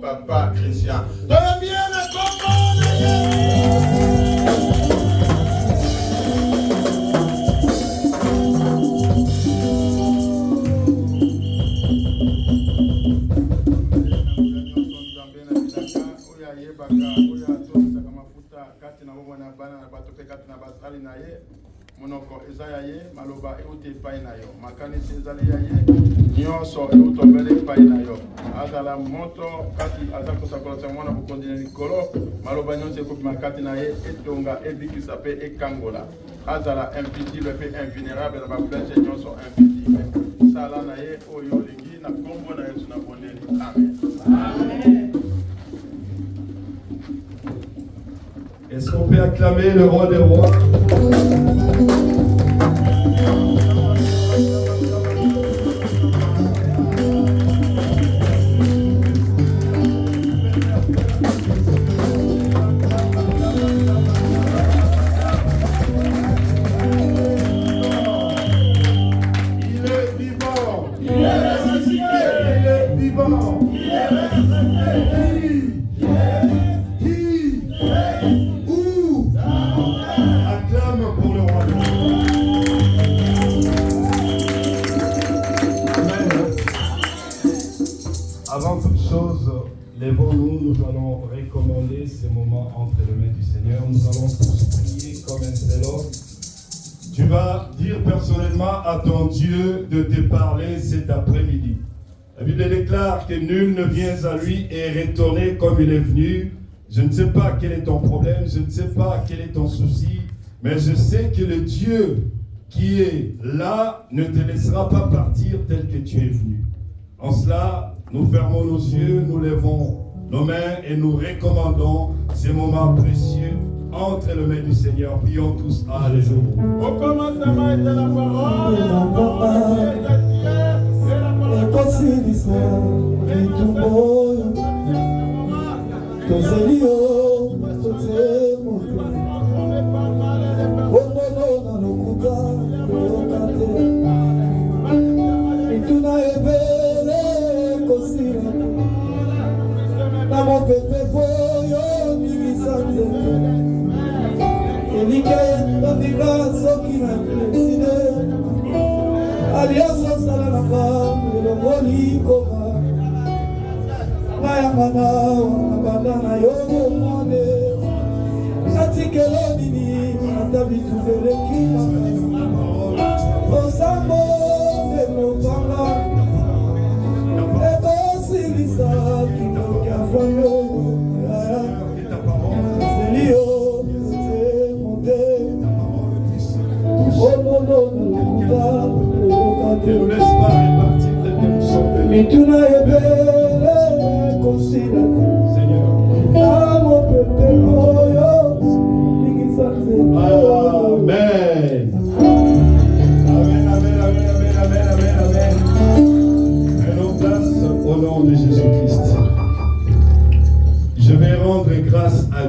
Papa Christian. Monoko ezaya ye maloba euti pai na yo makanisi ezali ya ye nyonso eutobele pai na yo azala moto kati aza kosakola mwana bokondi na likolo maloba nyonso ekobima kati na ye etonga ebikisa mpe ekangola azala invisible mpe invulnérable na bafleche nyonso invisible sala na ye oyo olingi na kombo na Yesu na bondeli amen. Amen. Est-ce qu'on peut acclamer le roi des rois? Lèvons-nous, nous allons recommander ces moments entre les mains du Seigneur. Nous allons tous prier comme un seul homme. Tu vas dire personnellement à ton Dieu de te parler cet après-midi. La Bible déclare que nul ne vient à lui et est retourné comme il est venu. Je ne sais pas quel est ton problème, je ne sais pas quel est ton souci, mais je sais que le Dieu qui est là ne te laissera pas partir tel que tu es venu. En cela, nous fermons nos yeux, nous levons nos mains et nous recommandons ces moments précieux entre les mains du Seigneur. Prions tous. Alléluia. Au commencement était la parole, et la parole était Dieu, et la parole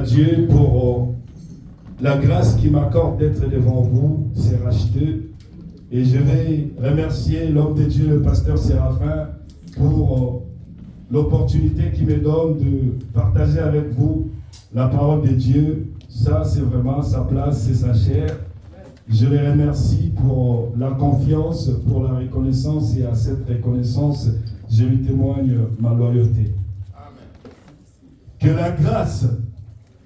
Dieu pour la grâce qui m'accorde d'être devant vous, c'est racheteux. Et je vais remercier l'homme de Dieu, le pasteur Séraphin, pour l'opportunité qu'il me donne de partager avec vous la parole de Dieu. Ça, c'est vraiment sa place, c'est sa chair. Je les remercie pour la confiance, pour la reconnaissance, et à cette reconnaissance, je lui témoigne ma loyauté. Que la grâce,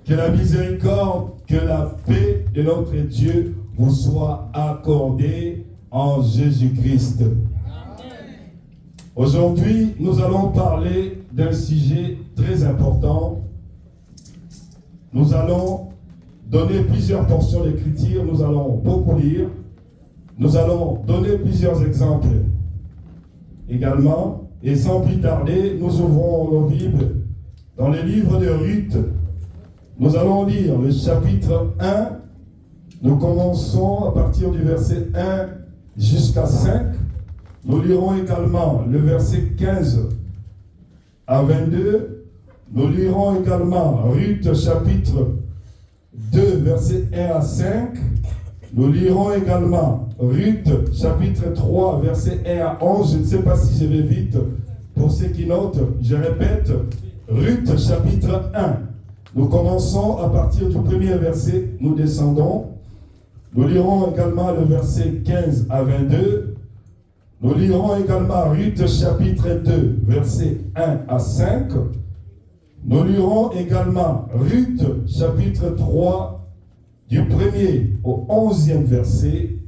que la miséricorde, que la paix de notre Dieu vous soit accordée en Jésus-Christ. Aujourd'hui, nous allons parler d'un sujet très important. Nous allons donner plusieurs portions d'écriture, nous allons beaucoup lire. Nous allons donner plusieurs exemples également. Et sans plus tarder, nous ouvrons nos Bibles dans le livre de Ruth. Nous allons lire le chapitre 1. Nous commençons à partir du verset 1 jusqu'à 5. Nous lirons également le verset 15 à 22. Nous lirons également Ruth chapitre 2, verset 1 à 5. Nous lirons également Ruth, chapitre 3, versets 1 à 11. Je ne sais pas si je vais vite. Pour ceux qui notent, je répète, Ruth, chapitre 1. Nous commençons à partir du premier verset, nous descendons. Nous lirons également le verset 15 à 22. Nous lirons également Ruth, chapitre 2, versets 1 à 5. Nous lirons également Ruth, chapitre 3, du 1er au 11e verset.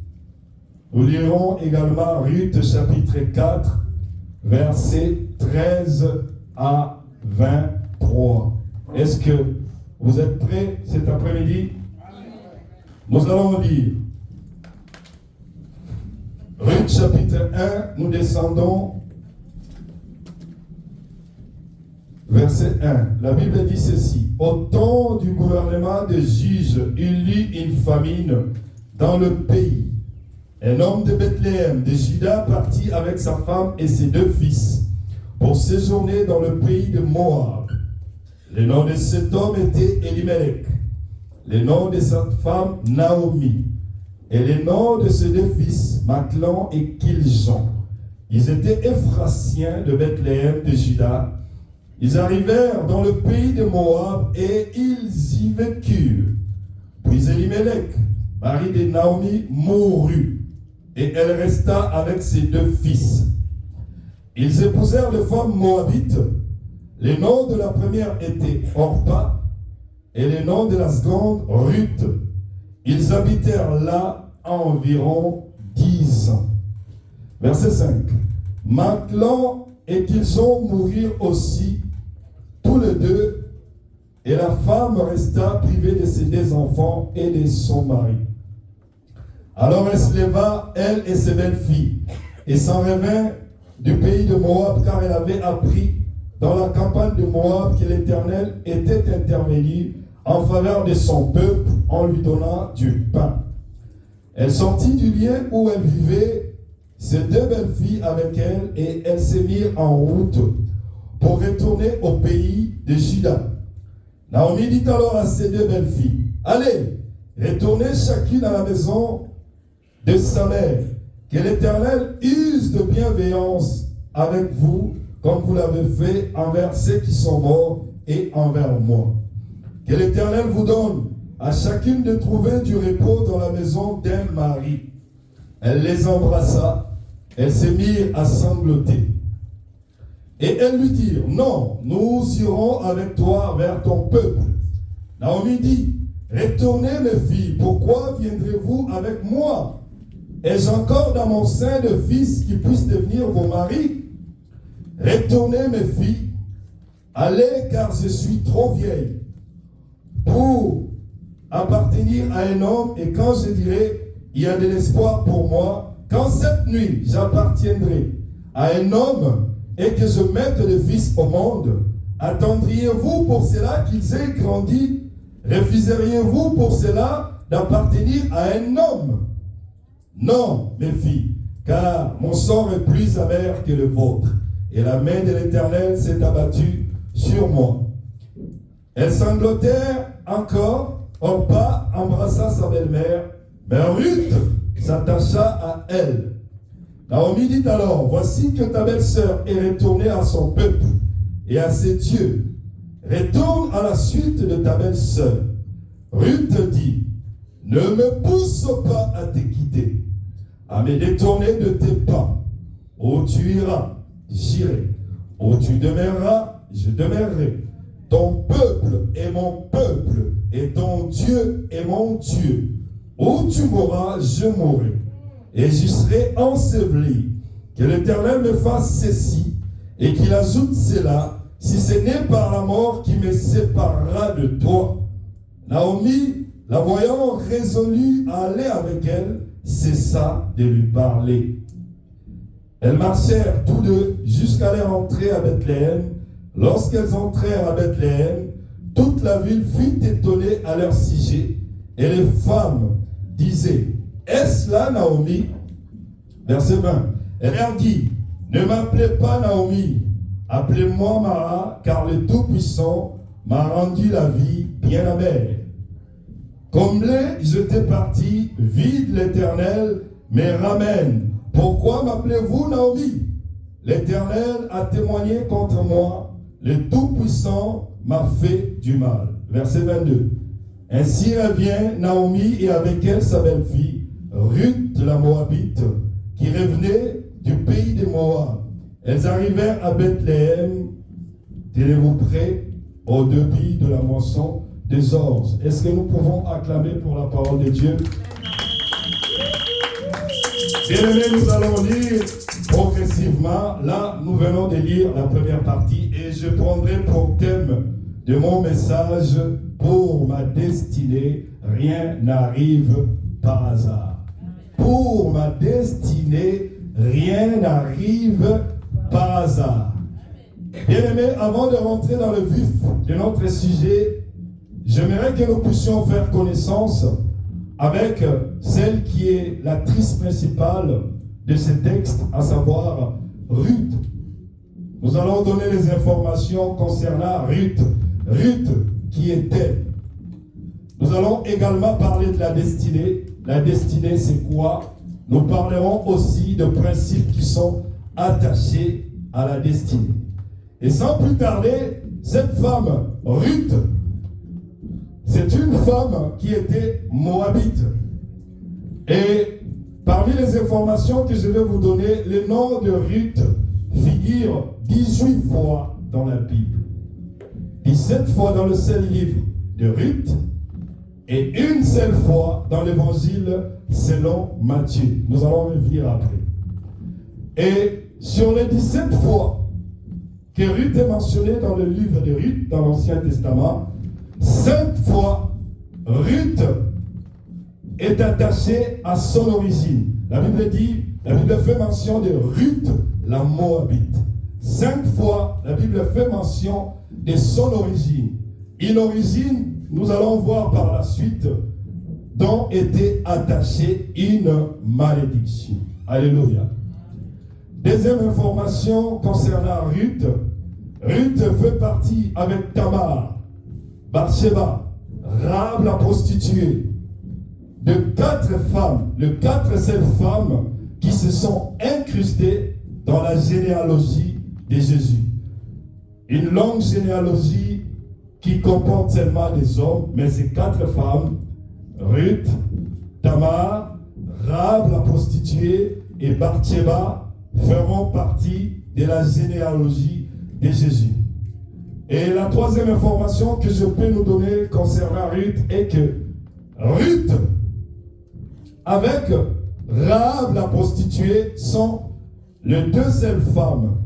Nous lirons également Ruth, chapitre 4, versets 13 à 23. Est-ce que vous êtes prêts cet après-midi? Nous allons lire Ruth, chapitre 1, nous descendons. Verset 1, la Bible dit ceci. Au temps du gouvernement des juges, il y eut une famine dans le pays. Un homme de Bethléem, de Juda, partit avec sa femme et ses 2 fils pour séjourner dans le pays de Moab. Le nom de cet homme était Elimelech, le nom de sa femme Naomi, et le nom de ses 2 fils, Machlon et Kiljon. Ils étaient Ephrasiens de Bethléem de Juda. Ils arrivèrent dans le pays de Moab et ils y vécurent. Puis Elimelech, mari de Naomi, mourut et elle resta avec ses 2 fils. Ils épousèrent des femmes moabites. Le nom de la première était Orpa et le nom de la seconde Ruth. Ils habitèrent là environ 10 ans. Verset 5. Machlon et Kiljon mourirent aussi, tous les 2, et la femme resta privée de ses 2 enfants et de son mari. Alors elle se leva, elle et ses belles-filles, et s'en revint du pays de Moab, car elle avait appris dans la campagne de Moab que l'Éternel était intervenu en faveur de son peuple en lui donnant du pain. Elle sortit du lieu où elle vivait, ses 2 belles-filles avec elle, et elles se mirent en route pour retourner au pays de Juda. Naomi dit alors à ses 2 belles-filles, allez, retournez chacune à la maison de sa mère, que l'Éternel use de bienveillance avec vous, comme vous l'avez fait envers ceux qui sont morts et envers moi. Que l'Éternel vous donne à chacune de trouver du repos dans la maison d'un mari. Elle les embrassa, elles se mirent à sangloter. Et elles lui dirent, non, nous irons avec toi vers ton peuple. Naomi dit, retournez mes filles, pourquoi viendrez-vous avec moi? Ai-je encore dans mon sein de fils qui puissent devenir vos maris? Retournez mes filles, allez car je suis trop vieille pour appartenir à un homme, et quand je dirai, il y a de l'espoir pour moi, quand cette nuit j'appartiendrai à un homme et que je mette des fils au monde, attendriez-vous pour cela qu'ils aient grandi? Refuseriez-vous pour cela d'appartenir à un homme? Non, mes filles, car mon sort est plus amer que le vôtre, et la main de l'Éternel s'est abattue sur moi. Elles sanglotèrent encore. Orpa embrassa sa belle-mère, mais Ruth s'attacha à elle. Naomi dit alors, voici que ta belle-sœur est retournée à son peuple et à ses dieux. Retourne à la suite de ta belle-sœur. Ruth dit, ne me pousse pas à te quitter, à me détourner de tes pas. Où tu iras, j'irai. Où tu demeureras, je demeurerai. Ton peuple est mon peuple, et ton Dieu est mon Dieu. Où tu mourras, je mourrai, et j'y serai enseveli. Que l'Éternel me fasse ceci, et qu'il ajoute cela, si ce n'est par la mort qui me séparera de toi. Naomi, la voyant résolue à aller avec elle, cessa de lui parler. Elles marchèrent tous 2 jusqu'à leur entrée à Bethléem. Lorsqu'elles entrèrent à Bethléem, toute la ville fut étonnée à leur sujet, et les femmes disaient, est-ce là Naomi? Verset 20. Elle leur dit, ne m'appelez pas Naomi, appelez-moi Mara, car le Tout-Puissant m'a rendu la vie bien amère. Comblé, j'étais parti, vide l'Éternel me ramène. Pourquoi m'appelez-vous Naomi? L'Éternel a témoigné contre moi, le Tout-Puissant m'a fait du mal. Verset 22. Ainsi revient Naomi et avec elle sa belle-fille, Ruth la Moabite, qui revenait du pays de Moab. Elles arrivèrent à Bethléem, tenez-vous prêts, au début de la moisson des orges. Est-ce que nous pouvons acclamer pour la parole de Dieu? Bien-aimés, nous allons lire progressivement. Là, nous venons de lire la première partie et je prendrai pour thème de mon message: pour ma destinée, rien n'arrive par hasard. Pour ma destinée, rien n'arrive par hasard. Bien-aimés, avant de rentrer dans le vif de notre sujet, j'aimerais que nous puissions faire connaissance avec celle qui est l'actrice principale de ce texte, à savoir Ruth. Nous allons donner les informations concernant Ruth. Ruth, qui est-elle? Nous allons également parler de la destinée. La destinée, c'est quoi? Nous parlerons aussi de principes qui sont attachés à la destinée. Et sans plus tarder, cette femme, Ruth, c'est une femme qui était moabite. Et parmi les informations que je vais vous donner, le nom de Ruth figure 18 fois dans la Bible. 17 fois dans le seul livre de Ruth et une seule fois dans l'évangile selon Matthieu. Nous allons revenir après. Et sur les 17 fois que Ruth est mentionnée dans le livre de Ruth, dans l'Ancien Testament, 5 fois Ruth est attachée à son origine. La Bible fait mention de Ruth, la Moabite. 5 fois, la Bible fait mention de son origine. Une origine, nous allons voir par la suite, dont était attachée une malédiction. Alléluia. Deuxième information concernant Ruth. Ruth fait partie avec Tamar, Bathsheba, Rahab la prostituée, de 4 femmes, les 4 seules femmes qui se sont incrustées dans la généalogie de Jésus. Une longue généalogie qui comporte seulement des hommes, mais ces 4 femmes, Ruth, Tamar, Rahab la prostituée et Bathsheba, feront partie de la généalogie de Jésus. Et la troisième information que je peux nous donner concernant Ruth est que Ruth, avec Rahab la prostituée, sont les 2 seules femmes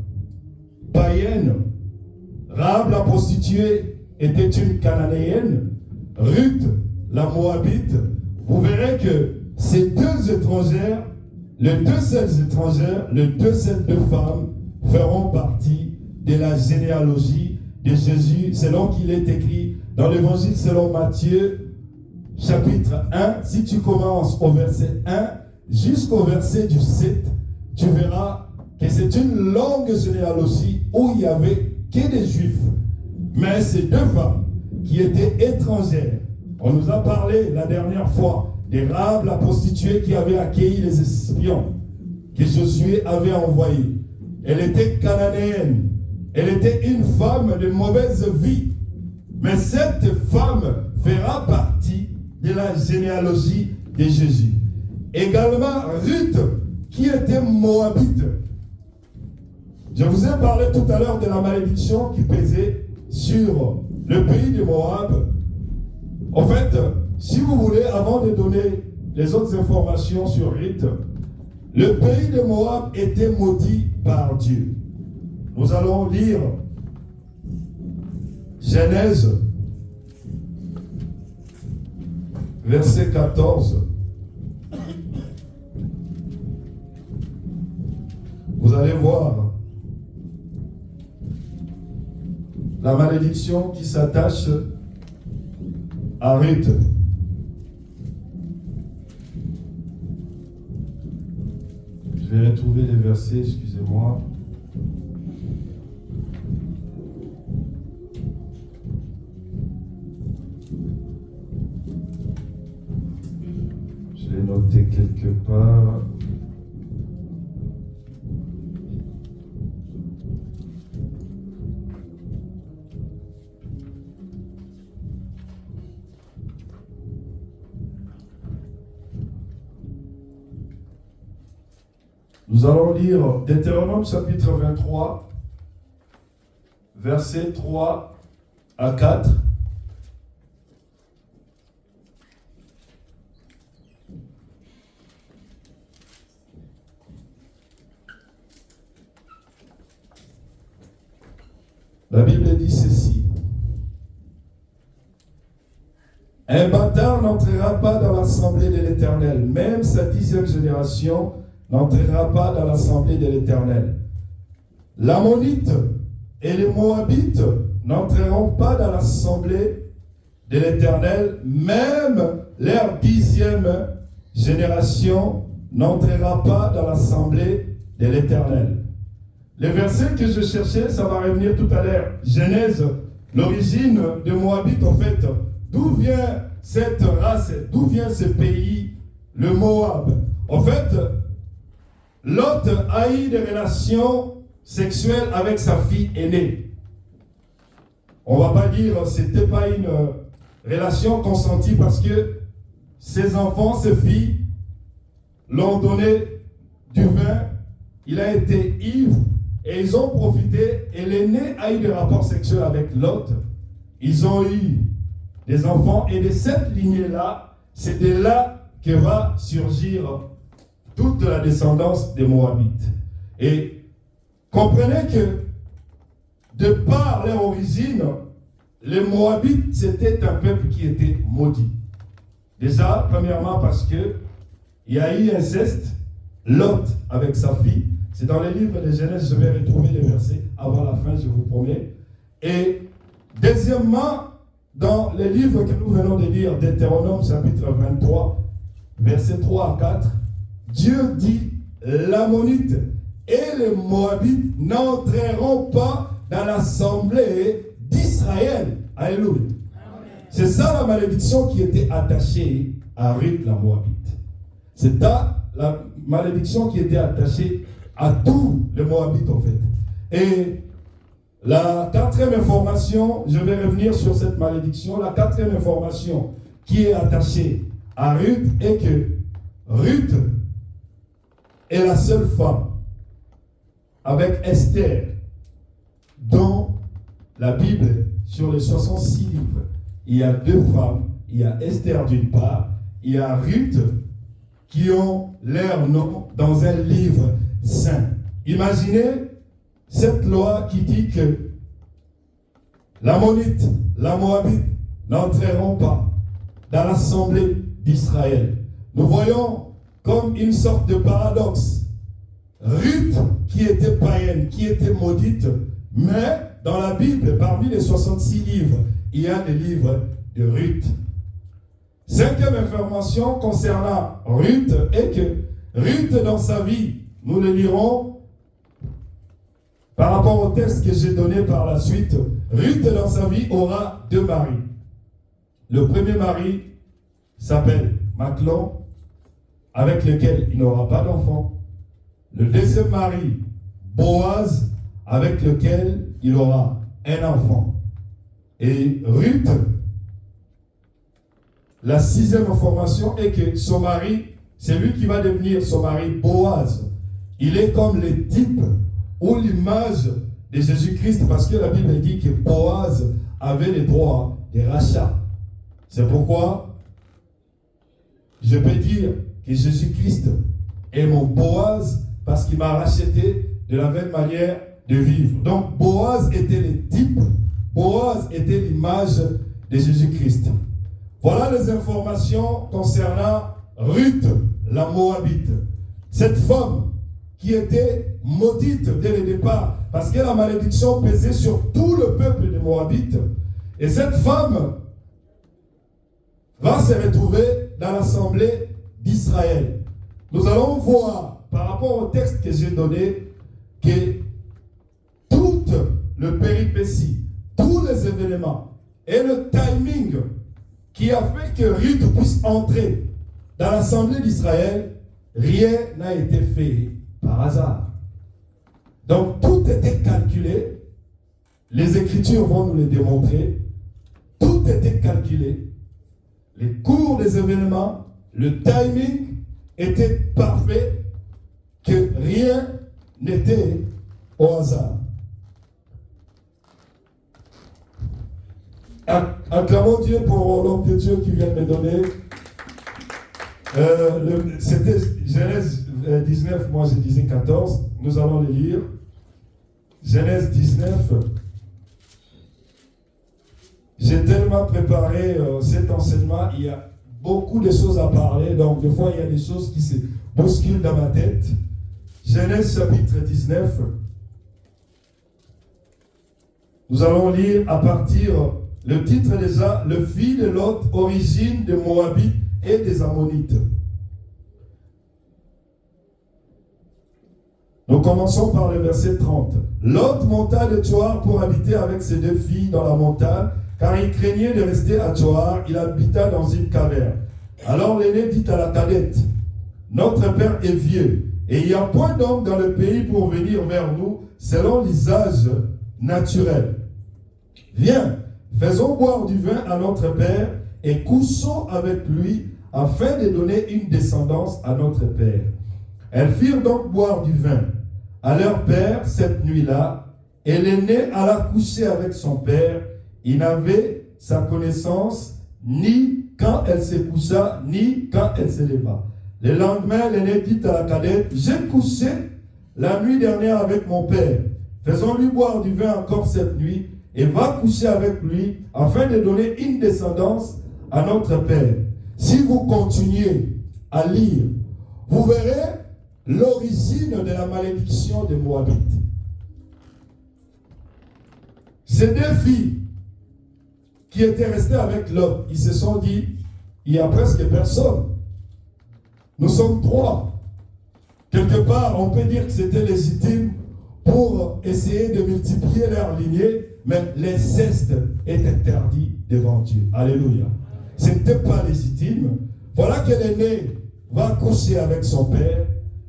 païennes. Rahab la prostituée était une cananéenne. Ruth, la Moabite. Vous verrez que ces 2 étrangères, les 2 seules étrangères, les 2 seules femmes feront partie de la généalogie de Jésus, selon qu'il est écrit dans l'évangile selon Matthieu, chapitre 1. Si tu commences au verset 1 jusqu'au verset du 7, tu verras que c'est une longue généalogie où il n'y avait que des Juifs. Mais ces 2 femmes qui étaient étrangères, on nous a parlé la dernière fois de Rahab la prostituée qui avait accueilli les espions que Josué avait envoyés. Elle était cananéenne. Elle était une femme de mauvaise vie. Mais cette femme fera partie de la généalogie de Jésus. Également Ruth, qui était moabite. Je vous ai parlé tout à l'heure de la malédiction qui pesait sur le pays de Moab. En fait, si vous voulez, avant de donner les autres informations sur Ruth, le pays de Moab était maudit par Dieu. Nous allons lire Genèse, verset 14. Vous allez voir la malédiction qui s'attache à Ruth. Je vais retrouver les versets, excusez-moi. Je l'ai noté quelque part. Nous allons lire Deutéronome chapitre 23, versets 3 à 4. La Bible dit ceci. Un bâtard n'entrera pas dans l'assemblée de l'Éternel, même sa 10e génération n'entrera pas dans l'assemblée de l'Éternel. L'Ammonite et les Moabites n'entreront pas dans l'assemblée de l'Éternel, même leur 10e génération n'entrera pas dans l'assemblée de l'Éternel. Le verset que je cherchais, ça va revenir tout à l'heure. Genèse, l'origine de Moabite, en fait, d'où vient cette race, d'où vient ce pays, le Moab? En fait, Lot a eu des relations sexuelles avec sa fille aînée. On ne va pas dire que ce n'était pas une relation consentie parce que ses enfants, ses filles, l'ont donné du vin, il a été ivre et ils ont profité et l'aîné a eu des rapports sexuels avec Lot. Ils ont eu des enfants et de cette lignée-là, c'est de là que va surgir toute la descendance des Moabites. Et comprenez que de par leur origine, les Moabites, c'était un peuple qui était maudit. Déjà, premièrement parce que il y a eu inceste, Lot avec sa fille. C'est dans les livres de Genèse, je vais retrouver les versets avant la fin, je vous promets. Et deuxièmement, dans les livres que nous venons de lire, Deutéronome chapitre 23, versets 3 à 4, Dieu dit, l'Ammonite et les Moabites n'entreront pas dans l'assemblée d'Israël. Alléluia. C'est ça la malédiction qui était attachée à Ruth la Moabite. C'est la malédiction qui était attachée à tous les Moabites en fait. Et la quatrième information, je vais revenir sur cette malédiction, la quatrième information qui est attachée à Ruth est que Ruth est la seule femme avec Esther dans la Bible, sur les 66 livres. Il y a deux femmes, il y a Esther d'une part, il y a Ruth qui ont leur nom dans un livre saint. Imaginez cette loi qui dit que l'Ammonite, la Moabite n'entreront pas dans l'assemblée d'Israël. Nous voyons comme une sorte de paradoxe. Ruth qui était païenne, qui était maudite, mais dans la Bible, parmi les 66 livres, il y a des livres de Ruth. Cinquième information concernant Ruth est que Ruth dans sa vie, nous le lirons par rapport au texte que j'ai donné par la suite, Ruth dans sa vie aura deux maris. Le premier mari s'appelle Machlon, avec lequel il n'aura pas d'enfant. Le deuxième mari, Boaz, avec lequel il aura un enfant. Et Ruth, la sixième information est que son mari, c'est lui qui va devenir son mari Boaz. Il est comme le type ou l'image de Jésus-Christ parce que la Bible dit que Boaz avait les droits de rachat. C'est pourquoi je peux dire que Jésus-Christ est mon Boaz parce qu'il m'a racheté de la même manière de vivre. Donc Boaz était le type, Boaz était l'image de Jésus-Christ. Voilà les informations concernant Ruth, la Moabite. Cette femme qui était maudite dès le départ, parce que la malédiction pesait sur tout le peuple de Moabite. Et cette femme va se retrouver dans l'assemblée d'Israël. Nous allons voir, par rapport au texte que j'ai donné, que toute le péripétie, tous les événements et le timing qui a fait que Ruth puisse entrer dans l'assemblée d'Israël, rien n'a été fait par hasard. Donc tout était calculé. Les Écritures vont nous le démontrer. Tout était calculé. Les cours des événements, le timing était parfait. que rien n'était au hasard. Acclamons Dieu pour l'homme de Dieu qui vient de me donner. C'était Genèse 19, moi je disais 14. Nous allons le lire. Genèse 19. J'ai tellement préparé cet enseignement, il y a beaucoup de choses à parler, donc des fois il y a des choses qui se bousculent dans ma tête. Genèse chapitre 19. Nous allons lire à partir, le titre déjà, le fils de Lot, origine des Moabites et des Ammonites. Nous commençons par le verset 30. Lot monta de Tsoar pour habiter avec ses 2 filles dans la montagne, car il craignait de rester à Tsoar. Il habita dans une caverne. Alors l'aîné dit à la cadette, notre père est vieux, et il n'y a point d'homme dans le pays pour venir vers nous, selon l'usage naturel. Viens, faisons boire du vin à notre père, et couchons avec lui, afin de donner une descendance à notre père. Elles firent donc boire du vin à leur père cette nuit-là, et l'aîné alla coucher avec son père. Il n'avait sa connaissance ni quand elle se coucha, ni quand elle se leva. Le lendemain, l'aîné dit à la cadette, j'ai couché la nuit dernière avec mon père. Faisons-lui boire du vin encore cette nuit, et va coucher avec lui, afin de donner une descendance à notre père. Si vous continuez à lire, vous verrez l'origine de la malédiction des Moabites. Ces 2 filles qui étaient restées avec Lot, ils se sont dit, il n'y a presque personne. Nous sommes 3. Quelque part, on peut dire que c'était légitime pour essayer de multiplier leur lignée, mais l'inceste est interdit devant Dieu. Alléluia. Ce n'était pas légitime. Voilà que l'aîné va coucher avec son père.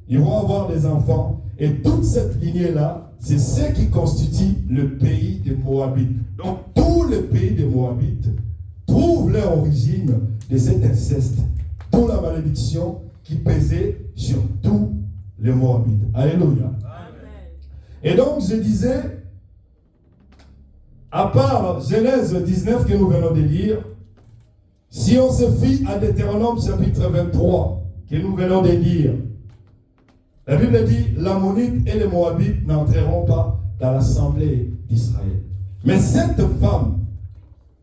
Ils vont avoir des enfants. Et toute cette lignée-là, c'est ce qui constitue le pays des Moabites. Donc, tout le pays des Moabites trouve leur origine de cet inceste. D'où la malédiction qui pesait sur tous les Moabites. Alléluia. Amen. Et donc, je disais, à part Genèse 19 que nous venons de lire, si on se fie à Deutéronome chapitre 23 que nous venons de lire, la Bible dit, l'Ammonite et les Moabites n'entreront pas dans l'assemblée d'Israël. Mais cette femme,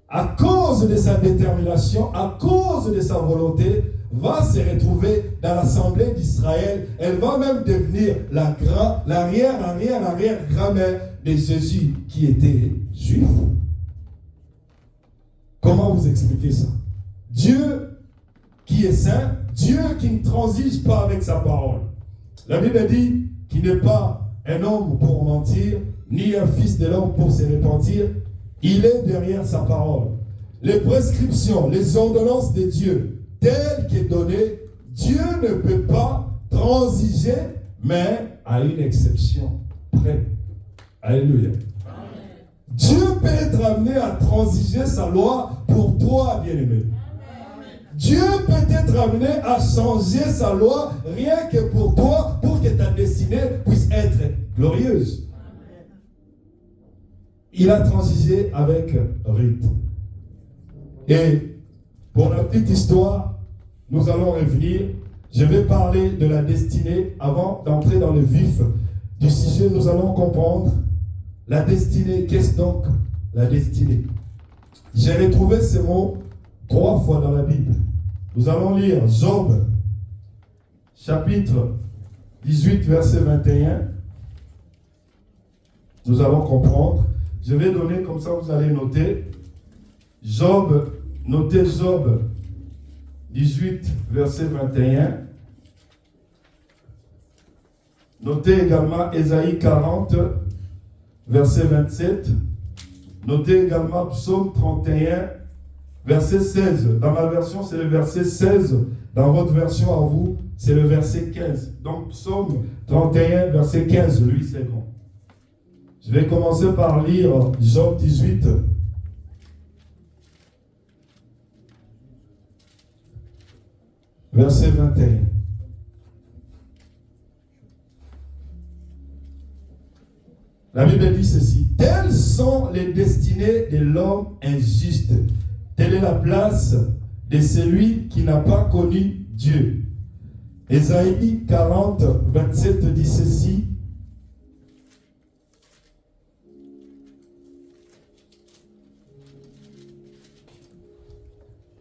à cause de sa détermination, à cause de sa volonté, va se retrouver dans l'assemblée d'Israël. Elle va même devenir l'arrière-grand-mère de Jésus qui était juif. Comment vous expliquez ça? Dieu qui est saint, Dieu qui ne transige pas avec sa parole. La Bible dit qu'il n'est pas un homme pour mentir, ni un fils de l'homme pour se repentir. Il est derrière sa parole. Les prescriptions, les ordonnances de Dieu, telles qu'elles sont données, Dieu ne peut pas transiger, mais à une exception près. Alléluia. Amen. Dieu peut être amené à transiger sa loi pour toi, bien-aimé. Dieu peut être amené à changer sa loi rien que pour toi, pour que ta destinée puisse être glorieuse. Amen. Il a transigé avec Ruth. Et pour la petite histoire, nous allons revenir. Je vais parler de la destinée avant d'entrer dans le vif du sujet. Nous allons comprendre la destinée. Qu'est-ce donc la destinée? J'ai retrouvé ce mot 3 fois dans la Bible. Nous allons lire Job, chapitre 18, verset 21. Nous allons comprendre. Je vais donner, comme ça vous allez noter. Job, notez Job 18, verset 21. Notez également Ésaïe 40, verset 27. Notez également Psaume 31, verset 16. Dans ma version, c'est le verset 16. Dans votre version à vous, c'est le verset 15. Donc, Psaume 31, verset 15, lui, c'est bon. Je vais commencer par lire Job 18. Verset 21. La Bible dit ceci: telles sont les destinées de l'homme injuste. Telle est la place de celui qui n'a pas connu Dieu. Ésaïe 40, 27 dit ceci: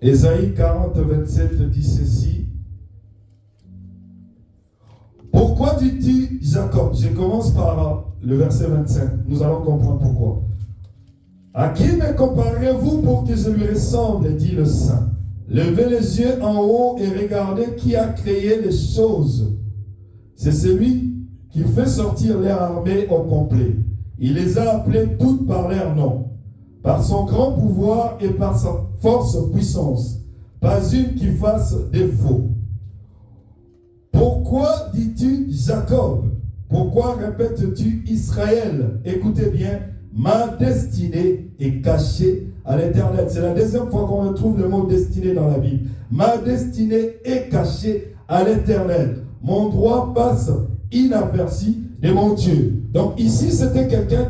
Ésaïe 40, 27 dit ceci: pourquoi dis-tu Jacob? Je commence par le verset 25. Nous allons comprendre pourquoi. À qui me comparerez-vous pour que je lui ressemble, dit le Saint? Levez les yeux en haut et regardez qui a créé les choses. C'est celui qui fait sortir leur armée au complet. Il les a appelées toutes par leur nom, par son grand pouvoir et par sa force puissance. Pas une qui fasse défaut. Pourquoi dis-tu Jacob? Pourquoi répètes-tu Israël? Écoutez bien, ma destinée est cachée à l'Éternel. C'est la deuxième fois qu'on retrouve le mot destinée dans la Bible. Ma destinée est cachée à l'Éternel. Mon droit passe inaperçu de mon Dieu. Donc ici, c'était quelqu'un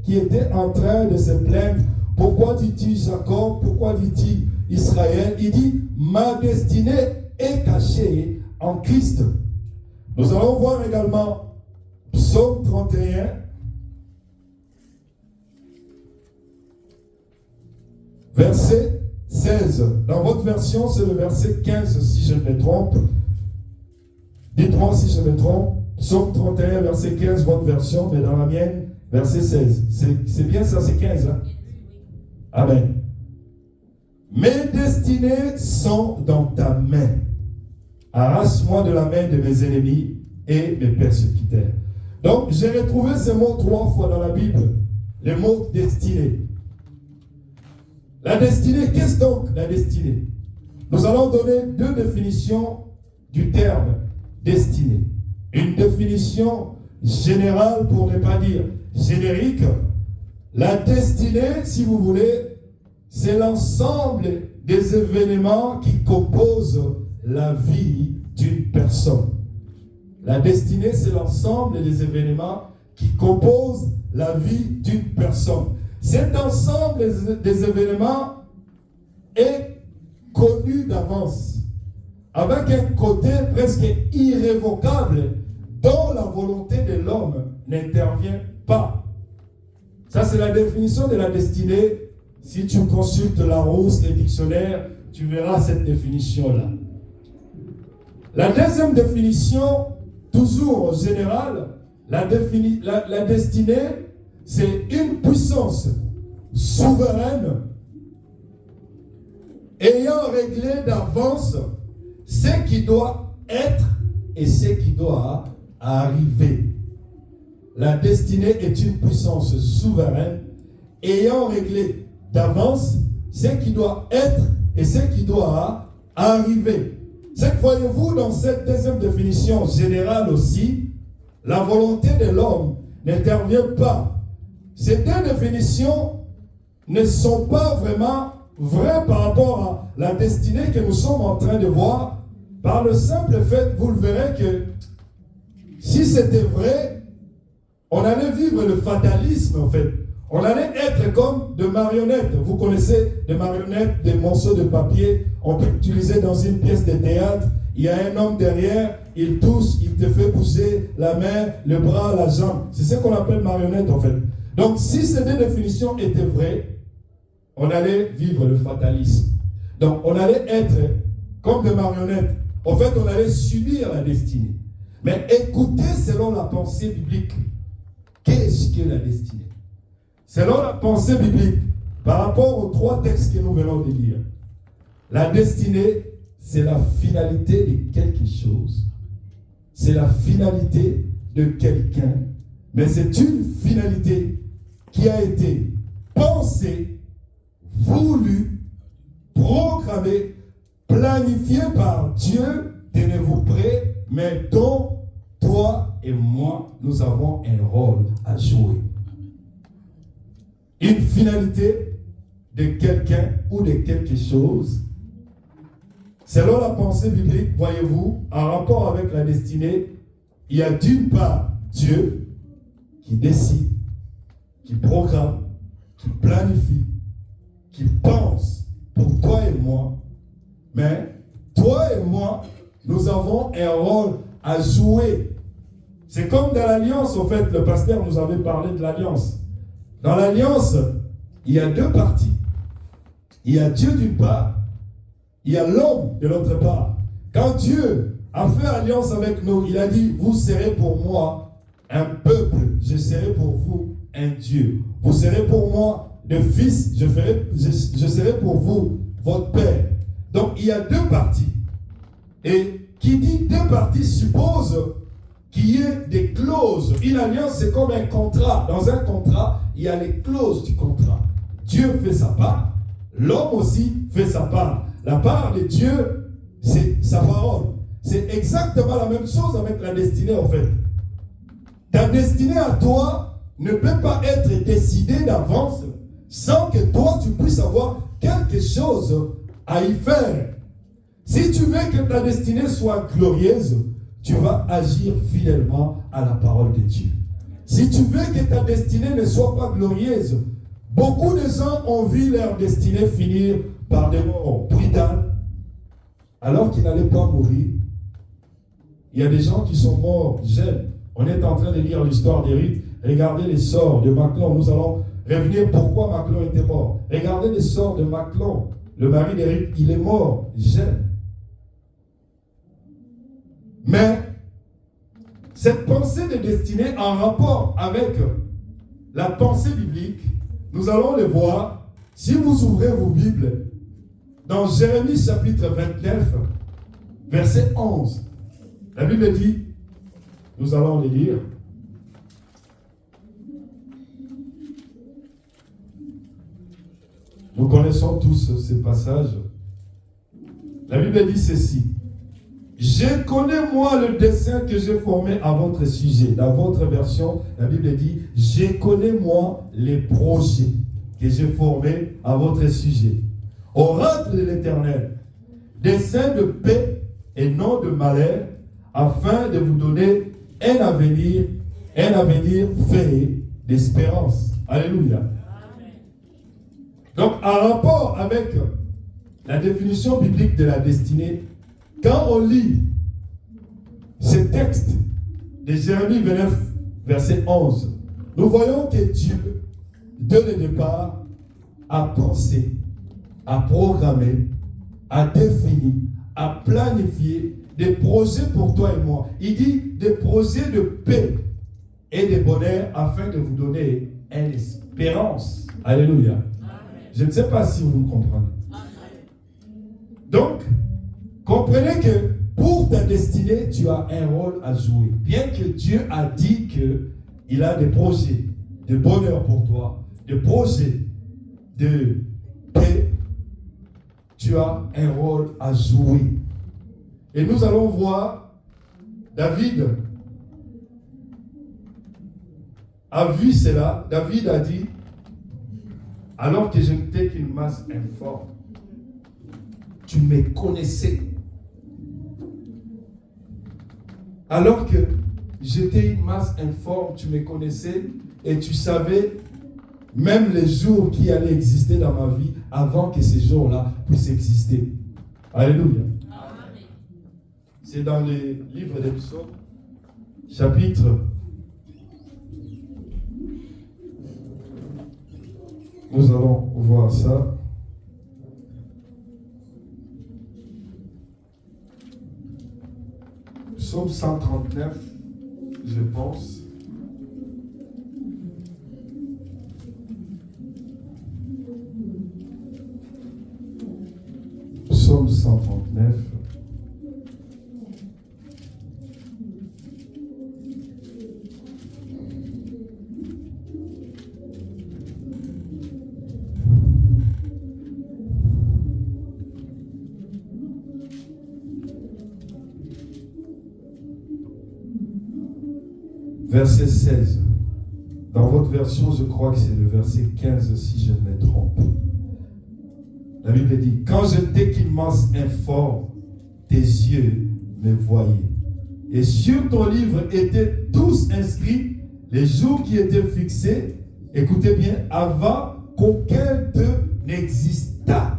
qui était en train de se plaindre. Pourquoi dis-tu Jacob? Pourquoi dis-tu Israël? Il dit, ma destinée est cachée en Christ. Nous allons voir également Psaume 31, verset 16. Dans votre version, c'est le verset 15, si je me trompe. Dites-moi si je me trompe. Psaume 31, verset 15, votre version, mais dans la mienne, verset 16. C'est bien ça, c'est 15. Hein? Amen. Mes destinées sont dans ta main. Arrache-moi de la main de mes ennemis et mes persécuteurs. Donc, j'ai retrouvé ce mot 3 fois dans la Bible. Le mot destinée. La destinée, qu'est-ce donc la destinée? Nous allons donner 2 définitions du terme destinée. Une définition générale, pour ne pas dire générique. La destinée, si vous voulez, c'est l'ensemble des événements qui composent la vie d'une personne. La destinée, c'est l'ensemble des événements qui composent la vie d'une personne. Cet ensemble des événements est connu d'avance, avec un côté presque irrévocable dont la volonté de l'homme n'intervient pas. Ça, c'est la définition de la destinée. Si tu consultes Larousse, les dictionnaires, tu verras cette définition-là. La deuxième définition, toujours générale, la destinée, c'est une puissance souveraine ayant réglé d'avance ce qui doit être et ce qui doit arriver. La destinée est une puissance souveraine ayant réglé d'avance ce qui doit être et ce qui doit arriver. C'est que voyez-vous, dans cette deuxième définition générale aussi, la volonté de l'homme n'intervient pas. Ces 2 définitions ne sont pas vraiment vraies par rapport à la destinée que nous sommes en train de voir, par le simple fait, vous le verrez que si c'était vrai, on allait vivre le fatalisme en fait. On allait être comme des marionnettes. Vous connaissez des marionnettes, des morceaux de papier. On peut utiliser dans une pièce de théâtre. Il y a un homme derrière, il touche, il te fait bouger la main, le bras, la jambe. C'est ce qu'on appelle marionnette en fait. Donc si ces 2 définitions étaient vraies, on allait vivre le fatalisme. Donc on allait être comme des marionnettes. En fait, on allait subir la destinée. Mais écoutez selon la pensée biblique. Qu'est-ce que la destinée? Selon la pensée biblique, par rapport aux 3 textes que nous venons de lire, la destinée, c'est la finalité de quelque chose. C'est la finalité de quelqu'un. Mais c'est une finalité qui a été pensée, voulue, programmée, planifiée par Dieu, tenez-vous prêts, mais dont toi et moi, nous avons un rôle à jouer. Une finalité de quelqu'un ou de quelque chose. Selon la pensée biblique, voyez-vous, en rapport avec la destinée, il y a d'une part Dieu qui décide programme, qui planifie, qui pense pour toi et moi. Mais toi et moi, nous avons un rôle à jouer. C'est comme dans l'alliance, au fait, le pasteur nous avait parlé de l'alliance. Dans l'alliance, il y a deux parties. Il y a Dieu d'une part, il y a l'homme de l'autre part. Quand Dieu a fait alliance avec nous, il a dit, vous serez pour moi un peuple, je serai pour vous un Dieu. Vous serez pour moi le Fils, je serai pour vous votre Père. Donc il y a deux parties. Et qui dit deux parties suppose qu'il y ait des clauses. Une alliance, c'est comme un contrat. Dans un contrat, il y a les clauses du contrat. Dieu fait sa part, l'homme aussi fait sa part. La part de Dieu, c'est sa parole. C'est exactement la même chose avec la destinée, en fait. Ta destinée à toi ne peut pas être décidée d'avance sans que toi, tu puisses avoir quelque chose à y faire. Si tu veux que ta destinée soit glorieuse, tu vas agir fidèlement à la parole de Dieu. Si tu veux que ta destinée ne soit pas glorieuse, beaucoup de gens ont vu leur destinée finir par des morts brutales, alors qu'ils n'allaient pas mourir. Il y a des gens qui sont morts jeunes. On est en train de lire l'histoire d'Éric. Regardez les sorts de Maclon. Nous allons revenir pourquoi Maclon était mort. Regardez les sorts de Maclon. Le mari d'Éric, il est mort jeune. Mais cette pensée de destinée en rapport avec la pensée biblique, nous allons le voir si vous ouvrez vos Bibles dans Jérémie chapitre 29, verset 11. La Bible dit, nous allons le lire. Nous connaissons tous ces passages. La Bible dit ceci. Je connais moi le dessein que j'ai formé à votre sujet. Dans votre version, la Bible dit, je connais moi les projets que j'ai formés à votre sujet. Oracle de l'Éternel, dessein de paix et non de malheur, afin de vous donner un avenir fait d'espérance. Alléluia. Amen. Donc, en rapport avec la définition biblique de la destinée, quand on lit ce texte de Jérémie 29, verset 11, nous voyons que Dieu, dès le départ, a pensé, a programmé, a défini, a planifié des projets pour toi et moi. Il dit des projets de paix et de bonheur afin de vous donner une espérance. Alléluia. Amen. Je ne sais pas si vous me comprenez. Donc, comprenez que pour ta destinée, tu as un rôle à jouer. Bien que Dieu a dit qu'il a des projets de bonheur pour toi, des projets de paix, tu as un rôle à jouer. Et nous allons voir, David a vu cela. David a dit, alors que je n'étais qu'une masse informe, tu me connaissais. Alors que j'étais une masse informe, tu me connaissais et tu savais même les jours qui allaient exister dans ma vie avant que ces jours-là puissent exister. Alléluia. Amen. C'est dans le livre des Psaumes, chapitre 1. Nous allons voir ça. Psaume 139, je pense. Psaume 139. Verset 16. Dans votre version, je crois que c'est le verset 15 si je ne me trompe. La Bible dit, quand j'étais qu'immense informe, tes yeux me voyaient. Et sur ton livre étaient tous inscrits les jours qui étaient fixés Écoutez bien, avant qu'aucun d'eux n'existât.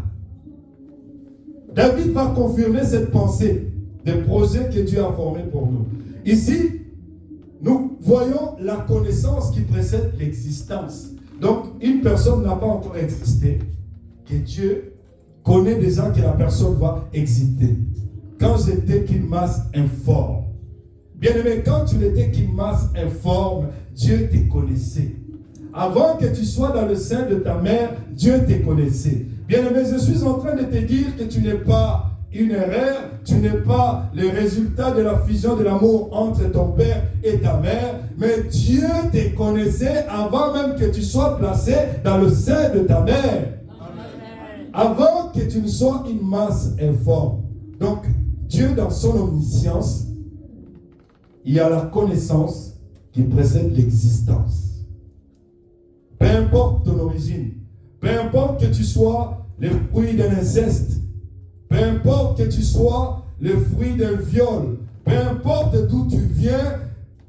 David va confirmer cette pensée des projets que Dieu a formés pour nous. Ici, nous voyons la connaissance qui précède l'existence. Donc, une personne n'a pas encore existé, que Dieu connaît déjà que la personne va exister. Quand j'étais qu'une masse informe. Bien-aimé, quand tu n'étais qu'une masse informe, Dieu te connaissait. Avant que tu sois dans le sein de ta mère, Dieu te connaissait. Bien-aimé, je suis en train de te dire que tu n'es pas une erreur, tu n'es pas le résultat de la fusion de l'amour entre ton père et ta mère, mais Dieu te connaissait avant même que tu sois placé dans le sein de ta mère. Amen. Avant que tu ne sois une masse informe. Donc, Dieu, dans son omniscience, il y a la connaissance qui précède l'existence. Peu importe ton origine, peu importe que tu sois le fruit d'un inceste, peu importe que tu sois le fruit d'un viol, peu importe d'où tu viens,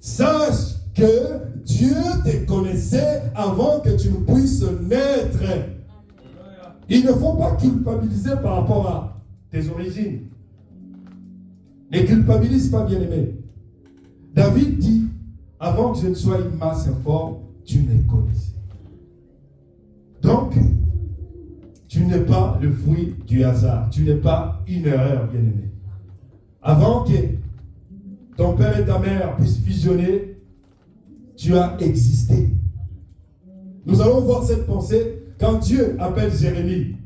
sache que Dieu te connaissait avant que tu ne puisses naître. Il ne faut pas culpabiliser par rapport à tes origines. Ne culpabilise pas, bien-aimé. David dit, avant que je ne sois une masse informe, tu me connaissais. Donc, tu n'es pas le fruit du hasard. Tu n'es pas une erreur, bien-aimé. Avant que ton père et ta mère puissent fusionner, tu as existé. Nous allons voir cette pensée quand Dieu appelle Jérémie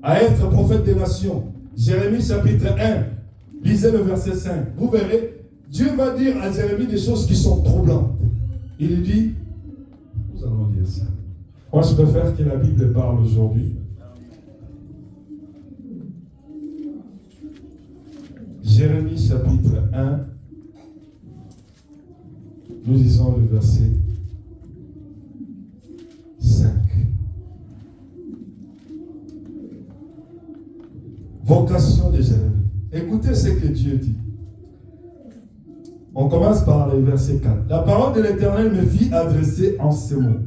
à être prophète des nations. Jérémie chapitre 1, lisez le verset 5. Vous verrez, Dieu va dire à Jérémie des choses qui sont troublantes. Il lui dit, nous allons lire ça. Moi, je préfère que la Bible parle aujourd'hui. Jérémie chapitre 1, nous lisons le verset 5. Vocation de Jérémie. Écoutez ce que Dieu dit. On commence par le verset 4. La parole de l'Éternel me fit adresser en ces mots.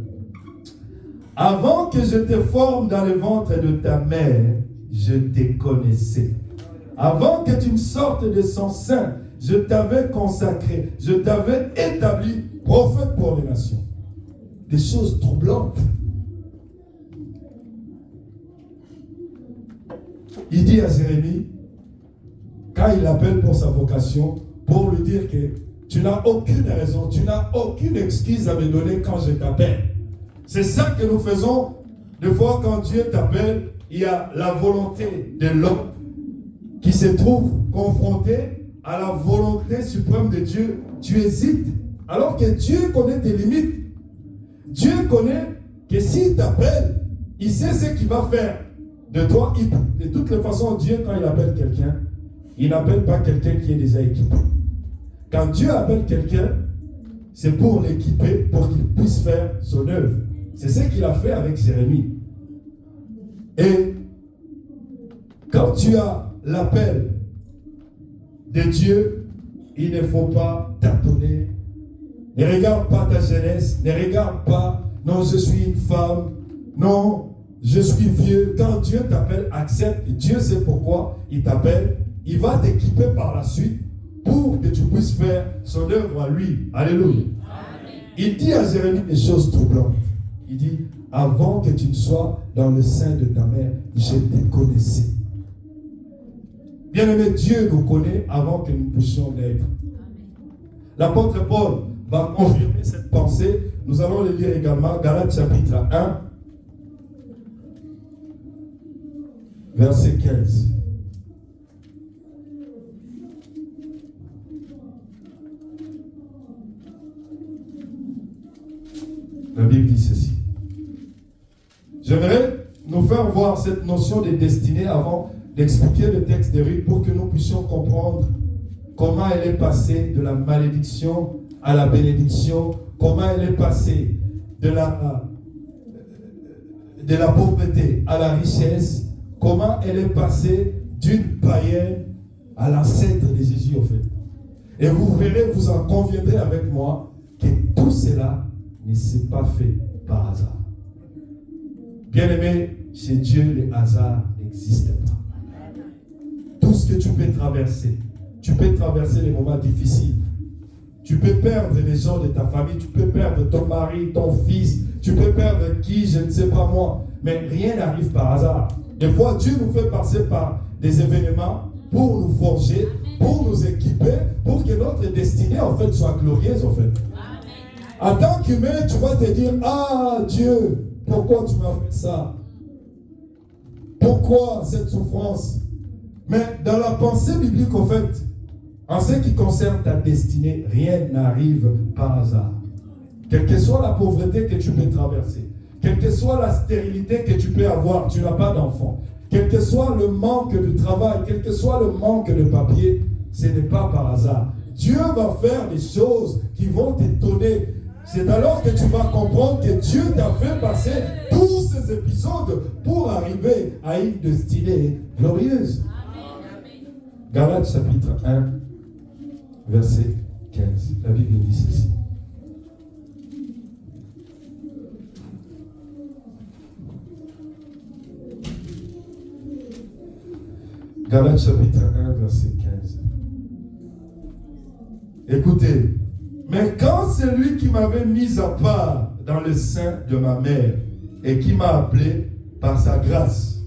Avant que je te forme dans le ventre de ta mère, je te connaissais. Avant que tu ne sortes de son sein, je t'avais consacré, je t'avais établi prophète pour les nations. Des choses troublantes. Il dit à Jérémie, quand il l'appelle pour sa vocation, pour lui dire que tu n'as aucune raison, tu n'as aucune excuse à me donner quand je t'appelle. C'est ça que nous faisons. Des fois, quand Dieu t'appelle, il y a la volonté de l'homme qui se trouve confronté à la volonté suprême de Dieu. Tu hésites, alors que Dieu connaît tes limites. Dieu connaît que s'il t'appelle, il sait ce qu'il va faire de toi. De toutes les façons, Dieu, quand il appelle quelqu'un, il n'appelle pas quelqu'un qui est déjà équipé. Quand Dieu appelle quelqu'un, c'est pour l'équiper, pour qu'il puisse faire son œuvre. C'est ce qu'il a fait avec Jérémie. Et quand tu as l'appel de Dieu, il ne faut pas tâtonner. Ne regarde pas ta jeunesse, ne regarde pas, non, je suis une femme, non, je suis vieux. Quand Dieu t'appelle, accepte. Dieu sait pourquoi il t'appelle. Il va t'équiper par la suite pour que tu puisses faire son œuvre à lui. Alléluia. Amen. Il dit à Jérémie des choses troublantes. Il dit, avant que tu ne sois dans le sein de ta mère, je te connaissais. Bien-aimé, Dieu nous connaît avant que nous puissions naître. L'apôtre Paul va confirmer cette pensée. Nous allons le lire également, Galates chapitre 1, verset 15. La Bible dit ceci. J'aimerais nous faire voir cette notion de destinée avant d'expliquer le texte de Ruth pour que nous puissions comprendre comment elle est passée de la malédiction à la bénédiction, comment elle est passée de la pauvreté à la richesse, comment elle est passée d'une païenne à l'ancêtre de Jésus au fait. Et vous verrez, vous en conviendrez avec moi que tout cela ne s'est pas fait par hasard. Bien-aimé, chez Dieu, les hasards n'existent pas. Tout ce que tu peux traverser les moments difficiles. Tu peux perdre les gens de ta famille, tu peux perdre ton mari, ton fils, tu peux perdre qui, je ne sais pas moi. Mais rien n'arrive par hasard. Des fois, Dieu nous fait passer par des événements pour nous forger, pour nous équiper, pour que notre destinée, en fait, soit glorieuse, en fait. En tant qu'humain, tu vas te dire, ah Dieu, pourquoi tu m'as fait ça? Pourquoi cette souffrance? Mais dans la pensée biblique, en fait, en ce qui concerne ta destinée, rien n'arrive par hasard. Quelle que soit la pauvreté que tu peux traverser, quelle que soit la stérilité que tu peux avoir, tu n'as pas d'enfant, quel que soit le manque de travail, quel que soit le manque de papier, ce n'est pas par hasard. Dieu va faire des choses qui vont t'étonner. C'est alors que tu vas comprendre que Dieu t'a fait passer tous ces épisodes pour arriver à une destinée glorieuse. Galates chapitre 1, verset 15. La Bible dit ceci. Galates chapitre 1, verset 15. Écoutez, mais quand celui qui m'avait mis à part dans le sein de ma mère et qui m'a appelé par sa grâce,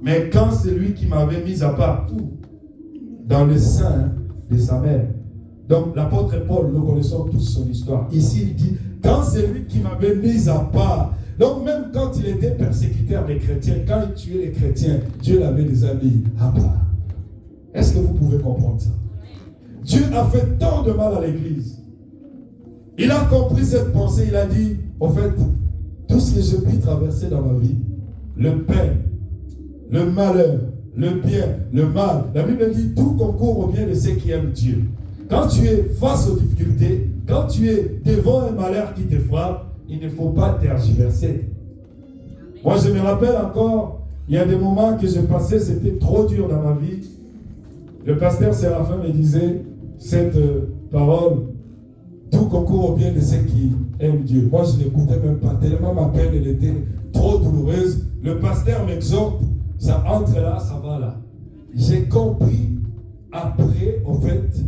mais quand celui qui m'avait mis à part dans le sein de sa mère. Donc l'apôtre Paul, nous connaissons tous son histoire. Ici il dit, quand celui qui m'avait mis à part. Donc même quand il était persécuteur des chrétiens, quand il tuait les chrétiens, Dieu l'avait déjà mis à part. Est-ce que vous pouvez comprendre ça? Dieu a fait tant de mal à l'église. Il a compris cette pensée, il a dit, au fait, tout ce que je puis traverser dans ma vie, le pain, le malheur, le bien, le mal, la Bible dit, tout concourt au bien de ceux qui aiment Dieu. Quand tu es face aux difficultés, quand tu es devant un malheur qui te frappe, il ne faut pas tergiverser. Moi, je me rappelle encore, il y a des moments que je passais, c'était trop dur dans ma vie. Le pasteur Séraphin me disait, cette parole, tout concourt au bien de ceux qui aiment Dieu. Moi, je ne l'écoutais même pas, tellement ma peine, elle était trop douloureuse. Le pasteur m'exhorte, ça entre là, ça va là. J'ai compris, après, en fait,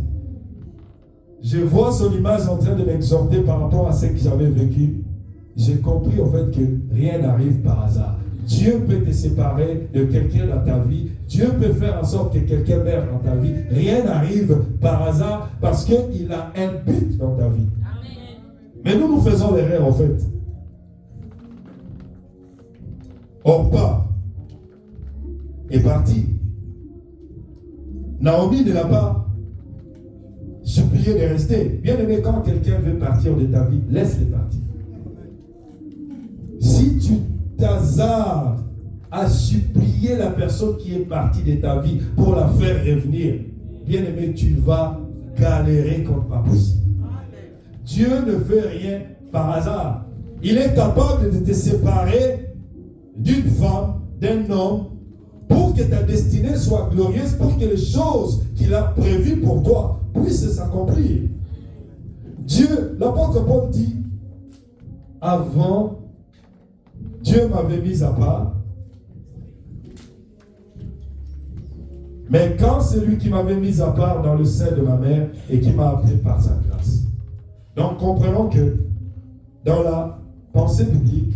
je vois son image en train de m'exhorter par rapport à ce que j'avais vécu. J'ai compris, en fait, que rien n'arrive par hasard. Dieu peut te séparer de quelqu'un dans ta vie. Dieu peut faire en sorte que quelqu'un meure dans ta vie. Rien n'arrive par hasard parce qu'il a un but dans ta vie. Amen. Mais nous faisons l'erreur, en fait. Orpa est parti. Naomi ne l'a pas supplié de rester. Bien aimé, quand quelqu'un veut partir de ta vie, laisse-le partir. Si tu t'hasardes à supplier la personne qui est partie de ta vie pour la faire revenir, bien aimé, tu vas galérer comme pas possible. Dieu ne fait rien par hasard. Il est capable de te séparer d'une femme, d'un homme, pour que ta destinée soit glorieuse, pour que les choses qu'il a prévues pour toi puissent s'accomplir. Dieu, l'apôtre Paul dit, avant, Dieu m'avait mis à part. Mais quand c'est lui qui m'avait mis à part dans le sein de ma mère et qui m'a appelé par sa grâce. Donc comprenons que dans la pensée biblique,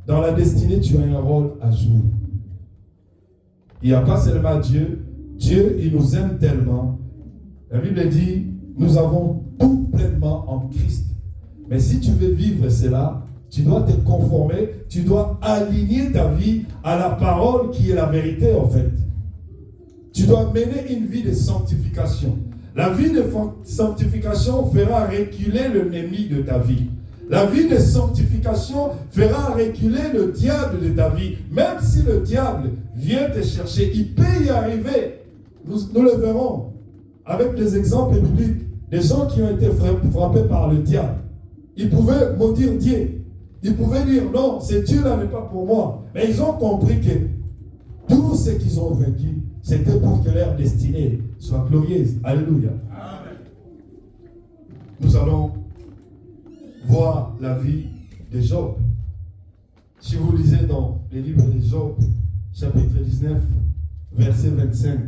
dans la destinée, tu as un rôle à jouer. Il n'y a pas seulement Dieu. Dieu, il nous aime tellement. La Bible dit, nous avons tout pleinement en Christ. Mais si tu veux vivre cela, tu dois te conformer, tu dois aligner ta vie à la parole qui est la vérité en fait. Tu dois mener une vie de sanctification. La vie de sanctification fera reculer l'ennemi de ta vie. La vie de sanctification fera reculer le diable de ta vie. Même si le diable vient te chercher, il peut y arriver. Nous le verrons avec les exemples bibliques des gens qui ont été frappés par le diable. Ils pouvaient maudire Dieu. Ils pouvaient dire non, ce Dieu-là n'est pas pour moi. Mais ils ont compris que tout ce qu'ils ont vécu, c'était pour que leur destinée soit glorieuse. Alléluia. Amen. Nous allons voir la vie de Job. Si vous lisez dans les livres de Job, chapitre 19, verset 25,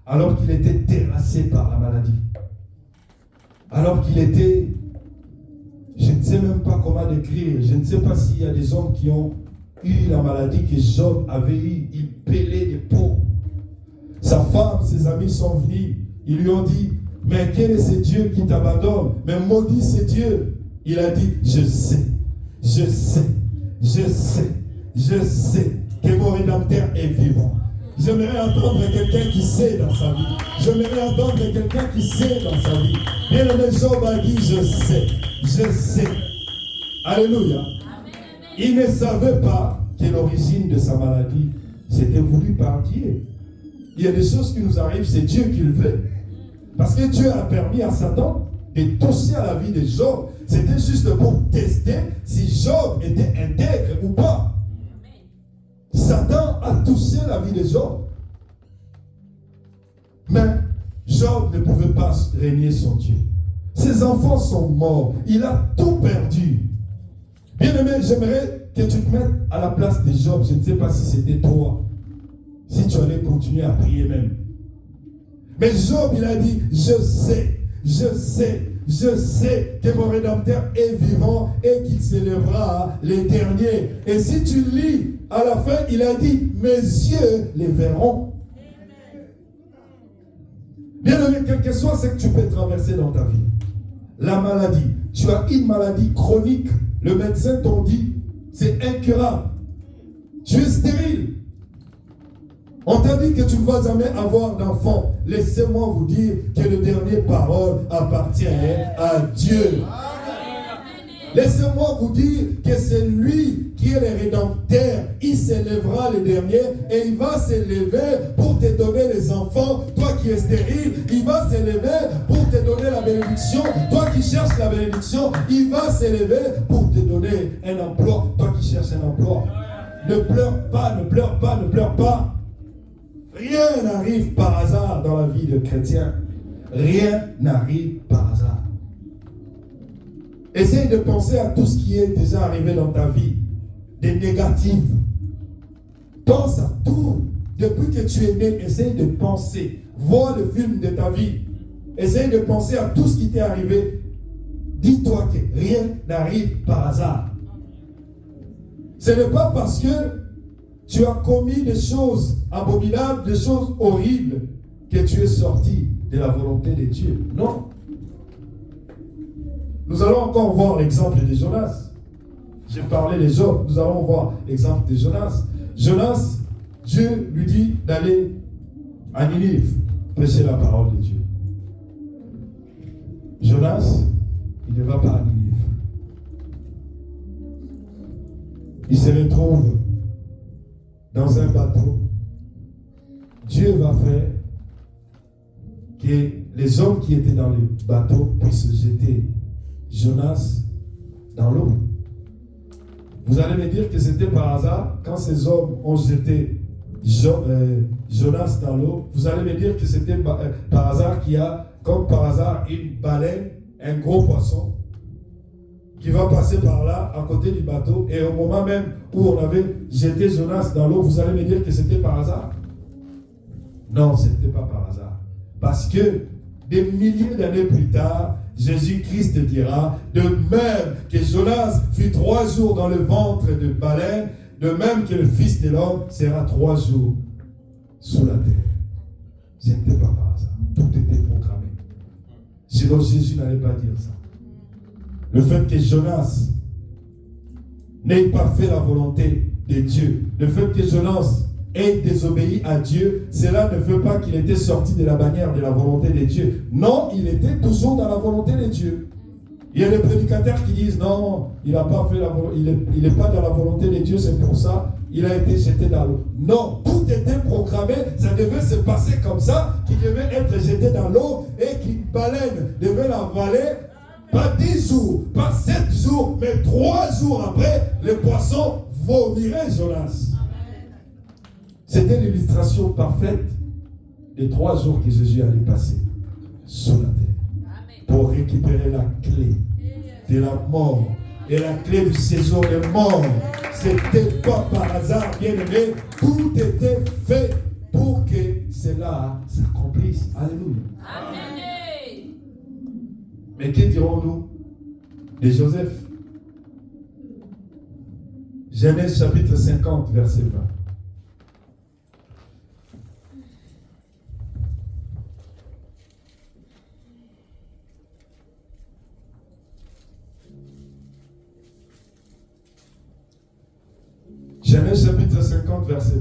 alors qu'il était terrassé par la maladie, alors qu'il était, je ne sais même pas comment décrire, je ne sais pas s'il y a des hommes qui ont eu la maladie que Job avait eue, il pelait des peaux. Sa femme, ses amis sont venus, ils lui ont dit, mais quel est ce Dieu qui t'abandonne? Mais maudit ce Dieu. Il a dit, je sais que mon Rédempteur est vivant. J'aimerais entendre quelqu'un qui sait dans sa vie. J'aimerais entendre quelqu'un qui sait dans sa vie. Bien aimé, Job a dit, je sais. Alléluia. Il ne savait pas que l'origine de sa maladie, c'était voulu par Dieu. Il y a des choses qui nous arrivent, c'est Dieu qui le veut. Parce que Dieu a permis à Satan de toucher à la vie de Job. C'était juste pour tester si Job était intègre ou pas. Satan a touché la vie de Job. Mais Job ne pouvait pas régner son Dieu. Ses enfants sont morts. Il a tout perdu. Bien-aimé, j'aimerais que tu te mettes à la place de Job. Je ne sais pas si c'était toi. Si tu allais continuer à prier même. Mais Job, il a dit, je sais que mon Rédempteur est vivant et qu'il s'élèvera les derniers. Et si tu lis, à la fin, il a dit, mes yeux les verront. Bien aimé, quel que soit ce que tu peux traverser dans ta vie. La maladie. Tu as une maladie chronique. Le médecin t'en dit, c'est incurable. Tu es stérile. On t'a dit que tu ne vas jamais avoir d'enfant. Laissez-moi vous dire que le dernier parole appartient à Dieu. Laissez-moi vous dire que c'est lui qui est le Rédempteur. Il s'élèvera le dernier et il va s'élever pour te donner les enfants. Toi qui es stérile, il va s'élever pour te donner la bénédiction. Toi qui cherches la bénédiction, il va s'élever pour te donner un emploi. Toi qui cherches un emploi. Ne pleure pas, ne pleure pas, ne pleure pas. Rien n'arrive par hasard dans la vie de chrétien. Rien n'arrive par hasard. Essaye de penser à tout ce qui est déjà arrivé dans ta vie, des négatifs. Pense à tout. Depuis que tu es né, essaye de penser. Vois le film de ta vie. Essaye de penser à tout ce qui t'est arrivé. Dis-toi que rien n'arrive par hasard. Ce n'est pas parce que tu as commis des choses abominables, des choses horribles, que tu es sorti de la volonté de Dieu. Non. Nous allons encore voir l'exemple de Jonas. J'ai parlé de Job. Nous allons voir l'exemple de Jonas. Jonas, Dieu lui dit d'aller à Ninive prêcher la parole de Dieu. Jonas, il ne va pas à Ninive. Il se retrouve dans un bateau. Dieu va faire que les hommes qui étaient dans le bateau puissent jeter Jonas dans l'eau. Vous allez me dire que c'était par hasard quand ces hommes ont jeté Jonas dans l'eau. Vous allez me dire que c'était par hasard qu'il y a, comme par hasard, une baleine, un gros poisson qui va passer par là, à côté du bateau, et au moment même où on avait jeté Jonas dans l'eau, vous allez me dire que c'était par hasard? Non, ce n'était pas par hasard. Parce que des milliers d'années plus tard, Jésus-Christ dira, de même que Jonas fut 3 jours dans le ventre de baleine, de même que le Fils de l'homme sera 3 jours sous la terre. Ce n'était pas par hasard. Tout était programmé. Sinon, Jésus n'allait pas dire ça. Le fait que Jonas n'ait pas fait la volonté de Dieu, le fait que Jonas ait désobéi à Dieu, cela ne fait pas qu'il était sorti de la bannière de la volonté de Dieu. Non, il était toujours dans la volonté de Dieu. Il y a des prédicateurs qui disent non, il n'a pas fait la volonté, il n'est pas dans la volonté de Dieu, c'est pour ça il a été jeté dans l'eau. Non, tout était programmé, ça devait se passer comme ça, qu'il devait être jeté dans l'eau et qu'une baleine devait l'avaler. Pas 10 jours, pas 7 jours, mais 3 jours après, le poisson vomirait Jonas. C'était l'illustration parfaite des 3 jours que Jésus allait passer sur la terre pour récupérer la clé de la mort. Et la clé du séjour des morts, c'était pas par hasard, bien aimé. Tout était fait pour que cela s'accomplisse. Alléluia. Amen. Mais que dirons-nous de Joseph? Genèse chapitre 50, verset 20. Genèse chapitre 50, verset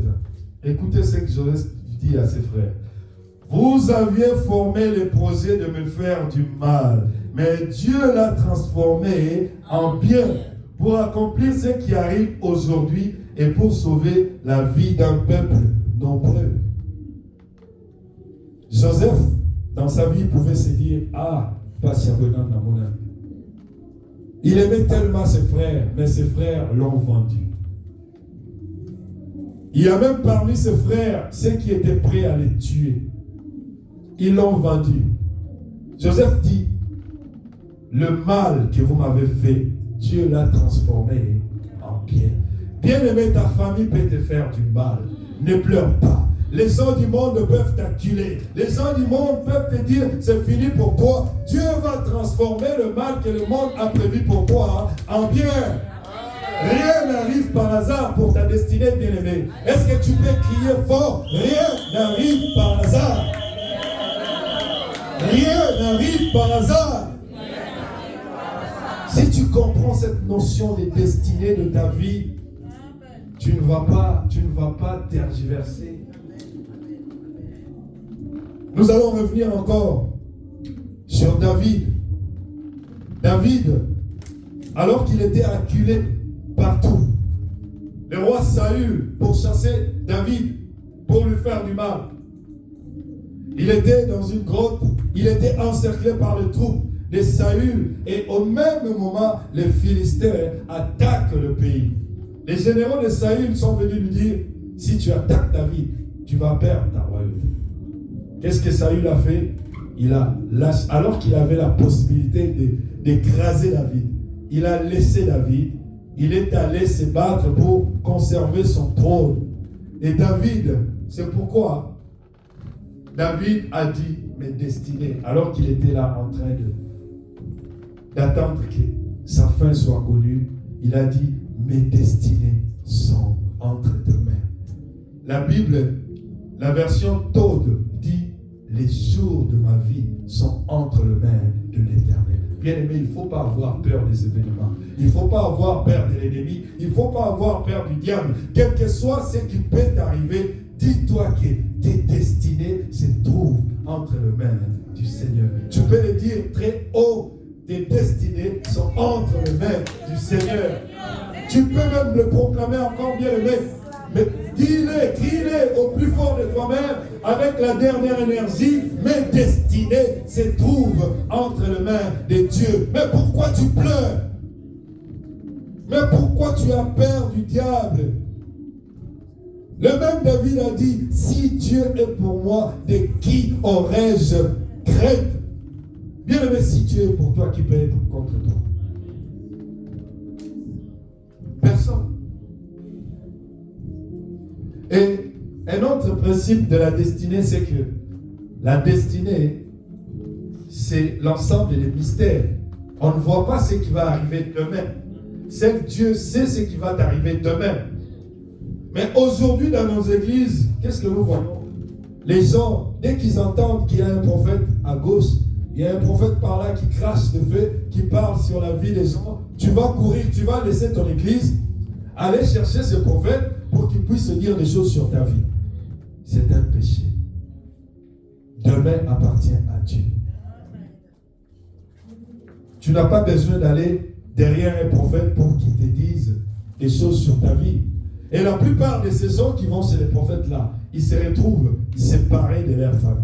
20. Écoutez ce que Joseph dit à ses frères. Vous aviez formé le projet de me faire du mal, mais Dieu l'a transformé en bien pour accomplir ce qui arrive aujourd'hui et pour sauver la vie d'un peuple nombreux. Joseph, dans sa vie, pouvait se dire, ah, pas si abonnant dans mon âme. Il aimait tellement ses frères, mais ses frères l'ont vendu. Il y a même parmi ses frères ceux qui étaient prêts à les tuer. Ils l'ont vendu. Joseph dit, le mal que vous m'avez fait, Dieu l'a transformé en bien. Bien-aimé, ta famille peut te faire du mal. Ne pleure pas. Les gens du monde peuvent t'acculer. Les gens du monde peuvent te dire, c'est fini pour toi. Dieu va transformer le mal que le monde a prévu pour toi en bien. Rien n'arrive par hasard pour ta destinée, bien-aimé. Est-ce que tu peux crier fort? Rien n'arrive par hasard. Rien n'arrive par hasard. Si tu comprends cette notion de destinée de ta vie, tu ne vas pas tergiverser. Nous allons revenir encore sur David. David, alors qu'il était acculé partout, le roi Saül pour chasser David, pour lui faire du mal. Il était dans une grotte, il était encerclé par les troupes de Saül, et au même moment, les Philistins attaquent le pays. Les généraux de Saül sont venus lui dire, si tu attaques David, tu vas perdre ta royauté. Qu'est-ce que Saül a fait? Il a lâché, alors qu'il avait la possibilité d'écraser David, il a laissé David. Il est allé se battre pour conserver son trône. Et David, c'est pourquoi David a dit, mes destinées, alors qu'il était là en train d'attendre que sa fin soit connue, il a dit, mes destinées sont entre tes mains. La Bible, la version Taude, dit, les jours de ma vie sont entre les mains de l'Éternel. Bien-aimé, il ne faut pas avoir peur des événements. Il ne faut pas avoir peur de l'ennemi. Il ne faut pas avoir peur du diable. Quel que soit ce qui peut t'arriver, dis-toi que tes destinées se trouvent entre les mains du Seigneur. Tu peux le dire très haut, tes destinées sont entre les mains du Seigneur. Tu peux même le proclamer encore, bien-aimé. Mais dis-le, crie-le au plus fort de toi-même, avec la dernière énergie, mes destinées se trouvent entre les mains de Dieu. Mais pourquoi tu pleures? Mais pourquoi tu as peur du diable? Le même David a dit, si Dieu est pour moi, de qui aurais-je crainte? Bien aimé, si Dieu est pour toi, qui peut être contre toi? Personne. Et un autre principe de la destinée, c'est que la destinée, c'est l'ensemble des mystères. On ne voit pas ce qui va arriver demain. Seul Dieu sait ce qui va t'arriver demain. Mais aujourd'hui, dans nos églises, qu'est-ce que nous voyons? Les gens, dès qu'ils entendent qu'il y a un prophète à gauche, il y a un prophète par là qui crache de feu, qui parle sur la vie des gens, tu vas courir, tu vas laisser ton église, aller chercher ce prophète pour qu'il puisse dire des choses sur ta vie. C'est un péché. Demain appartient à Dieu. Tu n'as pas besoin d'aller derrière un prophète pour qu'il te dise des choses sur ta vie. Et la plupart de ces gens qui vont chez les prophètes-là, ils se retrouvent séparés de leur famille.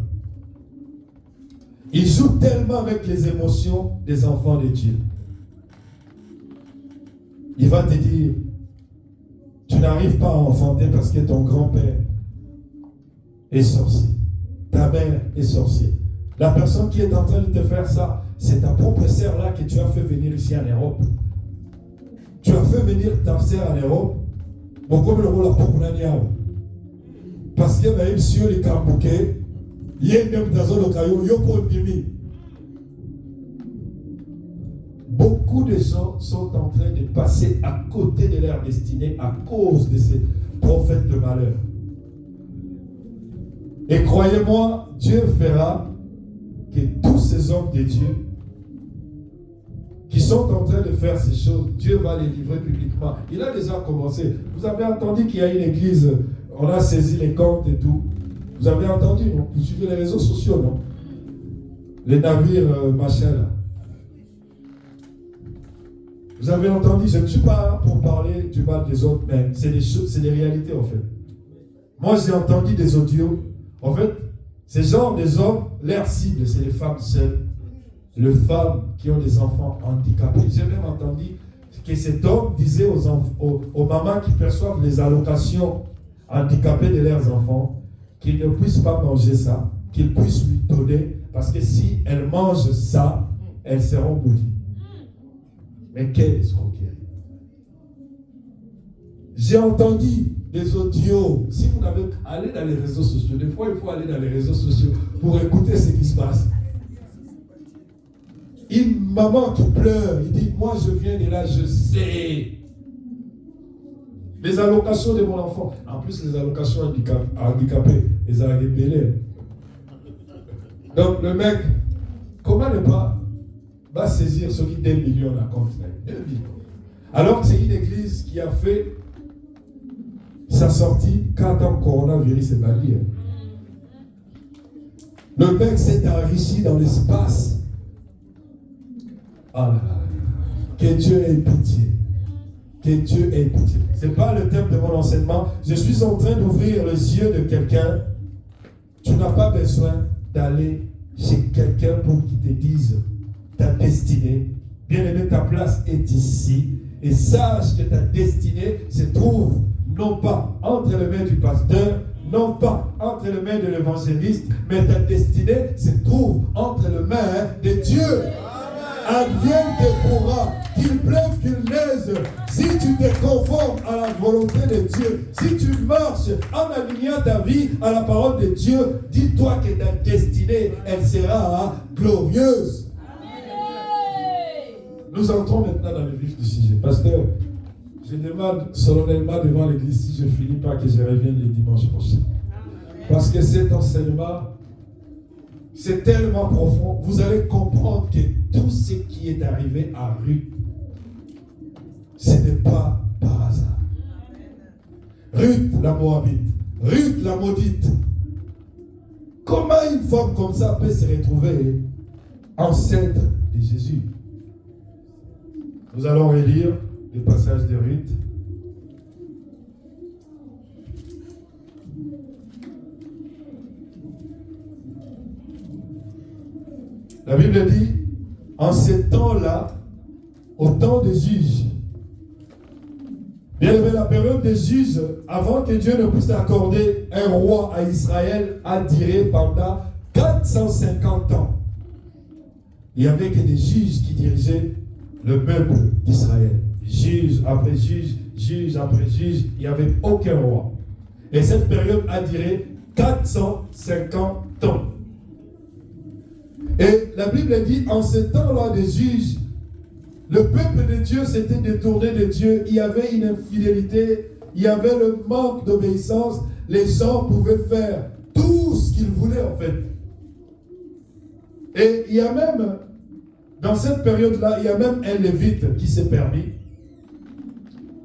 Ils jouent tellement avec les émotions des enfants de Dieu. Il va te dire, tu n'arrives pas à enfanter parce que ton grand-père est sorcier. Ta mère est sorcière. La personne qui est en train de te faire ça, c'est ta propre sœur là que tu as fait venir ici en Europe. Tu as fait venir ta sœur en Europe. Bon, comme le rôle à Pokunaniao. Parce que même si les Kambouké, il y a même dans le caillou, il y a pas de demi. Beaucoup de gens sont en train de passer à côté de leur destinée à cause de ces prophètes de malheur. Et croyez-moi, Dieu fera que tous ces hommes de Dieu qui sont en train de faire ces choses, Dieu va les livrer publiquement. Il a déjà commencé. Vous avez entendu qu'il y a une église, on a saisi les comptes et tout. Vous avez entendu, non? Vous suivez les réseaux sociaux, non? Les navires, machin là. Vous avez entendu, je ne suis pas là pour parler du mal des autres, mais c'est des choses, c'est des réalités en fait. Moi j'ai entendu des audios. En fait, ces genres des hommes, leur cible, c'est les femmes seules, les femmes qui ont des enfants handicapés. J'ai même entendu que cet homme disait aux mamans qui perçoivent les allocations handicapées de leurs enfants qu'ils ne puissent pas manger ça, qu'ils puissent lui donner, parce que si elles mangent ça, elles seront maudites. Mais quelle escroquerie! J'ai entendu des audios. Si vous n'avez, allez dans les réseaux sociaux. Des fois, il faut aller dans les réseaux sociaux pour écouter ce qui se passe. Une maman qui pleure, il dit, moi je viens de là, je sais. Les allocations de mon enfant. En plus, les allocations handicapées, les a rébellées. Donc le mec, comment ne pas va saisir ce qui 2 millions à compte? 2 millions. Alors que c'est une église qui a fait sa sortie quand le coronavirus est banni. Le mec s'est enrichi dans l'espace. Ah là là. Que Dieu ait pitié. Que Dieu ait pitié. Ce n'est pas le thème de mon enseignement. Je suis en train d'ouvrir les yeux de quelqu'un. Tu n'as pas besoin d'aller chez quelqu'un pour qu'il te dise ta destinée. Bien-aimé, ta place est ici. Et sache que ta destinée se trouve non pas entre les mains du pasteur, non pas entre les mains de l'évangéliste, mais ta destinée se trouve entre les mains de Dieu. Advienne que pourra, qu'il pleuve, qu'il neige, si tu te conformes à la volonté de Dieu, si tu marches en alignant ta vie à la parole de Dieu, dis-toi que ta destinée, elle sera glorieuse. Nous entrons maintenant dans le vif du sujet. Pasteur, je demande solennellement devant l'église si je ne finis pas que je revienne le dimanche prochain. Parce que cet enseignement, c'est tellement profond. Vous allez comprendre que tout ce qui est arrivé à Ruth, ce n'est pas par hasard. Ruth la Moabite, Ruth la maudite. Comment une femme comme ça peut se retrouver enceinte de Jésus? Nous allons relire le passage de Ruth. La Bible dit, en ces temps-là, au temps des juges, bien aimé, la période des juges, avant que Dieu ne puisse accorder un roi à Israël, a duré pendant 450 ans. Il n'y avait que des juges qui dirigeaient le peuple d'Israël. Juge après juge, juge après juge, il n'y avait aucun roi. Et cette période a duré 450 ans. Et la Bible dit, en ce temps-là des juges, le peuple de Dieu s'était détourné de Dieu. Il y avait une infidélité, il y avait le manque d'obéissance. Les gens pouvaient faire tout ce qu'ils voulaient en fait. Et il y a même, dans cette période-là, il y a même un lévite qui s'est permis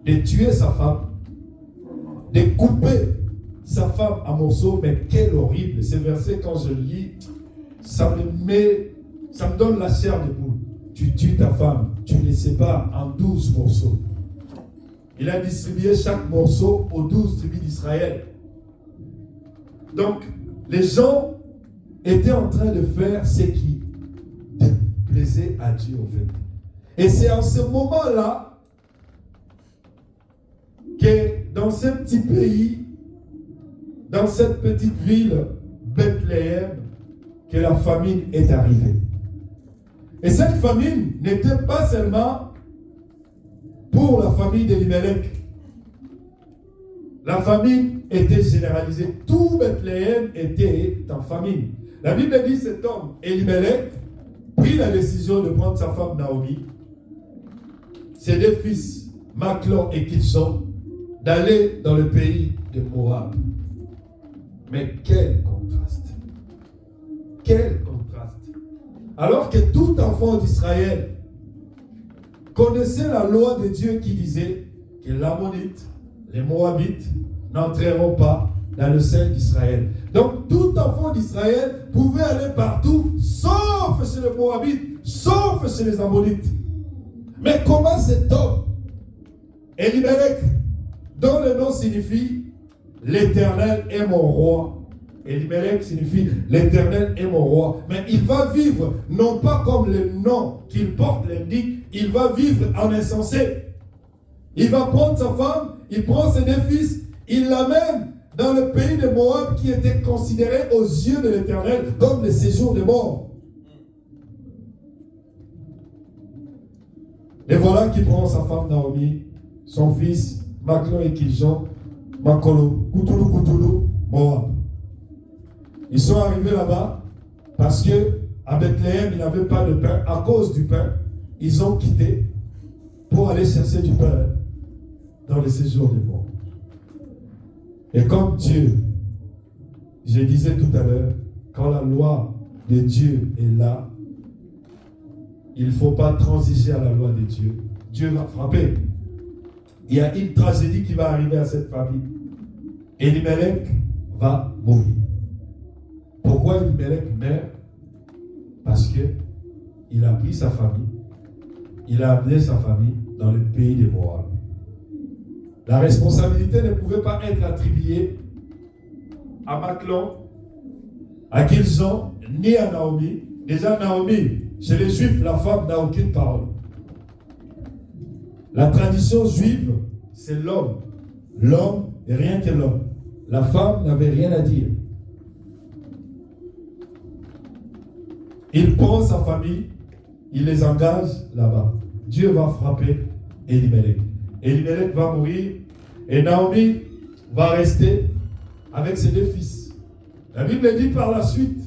de tuer sa femme, de couper sa femme en morceaux. Mais quel horrible! Ces versets, quand je lis, ça me donne la chair de poule. Tu tues ta femme, tu les sépares en 12 morceaux. Il a distribué chaque morceau aux 12 tribus d'Israël. Donc, les gens étaient en train de faire ce qui plaisait à Dieu, en fait. Et c'est en ce moment-là que dans ce petit pays, dans cette petite ville, Bethléem, que la famine est arrivée. Et cette famine n'était pas seulement pour la famille d'Elimelech. La famine était généralisée. Tout Bethléem était en famine. La Bible dit que cet homme, Elimelech, prit la décision de prendre sa femme Naomi, ses deux fils, Machlon et Kilson, d'aller dans le pays de Moab. Mais quel contraste! Quel contraste! Alors que tout enfant d'Israël connaissait la loi de Dieu qui disait que l'Ammonite, les Moabites n'entreront pas dans le sein d'Israël. Donc tout enfant d'Israël pouvait aller partout, sauf chez les Moabites, sauf chez les Ammonites. Mais comment cet homme, Elimelech, dont le nom signifie l'Éternel est mon roi. Elimelech signifie l'Éternel est mon roi. Mais il va vivre, non pas comme le nom qu'il porte l'indique, il va vivre en insensé. Il va prendre sa femme, il prend ses deux fils, il l'amène dans le pays de Moab qui était considéré aux yeux de l'Éternel comme le séjour des morts. Et voilà qu'il prend sa femme Naomi, son fils Machlon et Kilson, Makolo, Koutoulou, Moab. Ils sont arrivés là-bas parce que à Bethléem, il n'y avait pas de pain. À cause du pain, ils ont quitté pour aller chercher du pain dans le séjour des morts. Et comme Dieu, je disais tout à l'heure, quand la loi de Dieu est là, il ne faut pas transiger à la loi de Dieu. Dieu va frapper. Il y a une tragédie qui va arriver à cette famille. Elimelech va mourir. Pourquoi Elimelech meurt? Parce qu'il a pris sa famille, il a amené sa famille dans le pays de Moab. La responsabilité ne pouvait pas être attribuée à Machlon, à Kilson, ni à Naomi. Déjà Naomi, chez les Juifs, la femme n'a aucune parole. La tradition juive, c'est l'homme. L'homme et rien que l'homme. La femme n'avait rien à dire. Il prend sa famille, il les engage là-bas. Dieu va frapper Elimelech. Elimelech va mourir et Naomi va rester avec ses deux fils. La Bible dit par la suite,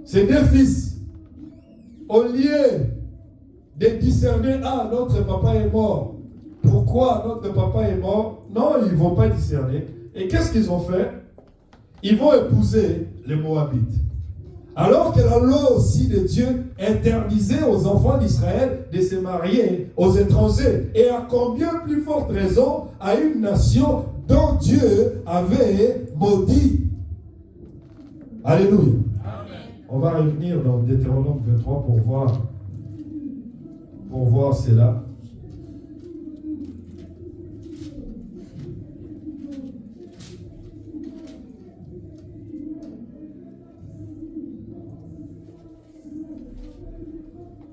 ses deux fils, au lieu de discerner, ah, notre papa est mort. Pourquoi notre papa est mort? Non, ils ne vont pas discerner. Et qu'est-ce qu'ils ont fait? Ils vont épouser les Moabites. Alors que la loi aussi de Dieu interdisait aux enfants d'Israël de se marier aux étrangers. Et à combien plus forte raison à une nation dont Dieu avait maudit. Alléluia. Amen. On va revenir dans Deutéronome 23 pour voir cela.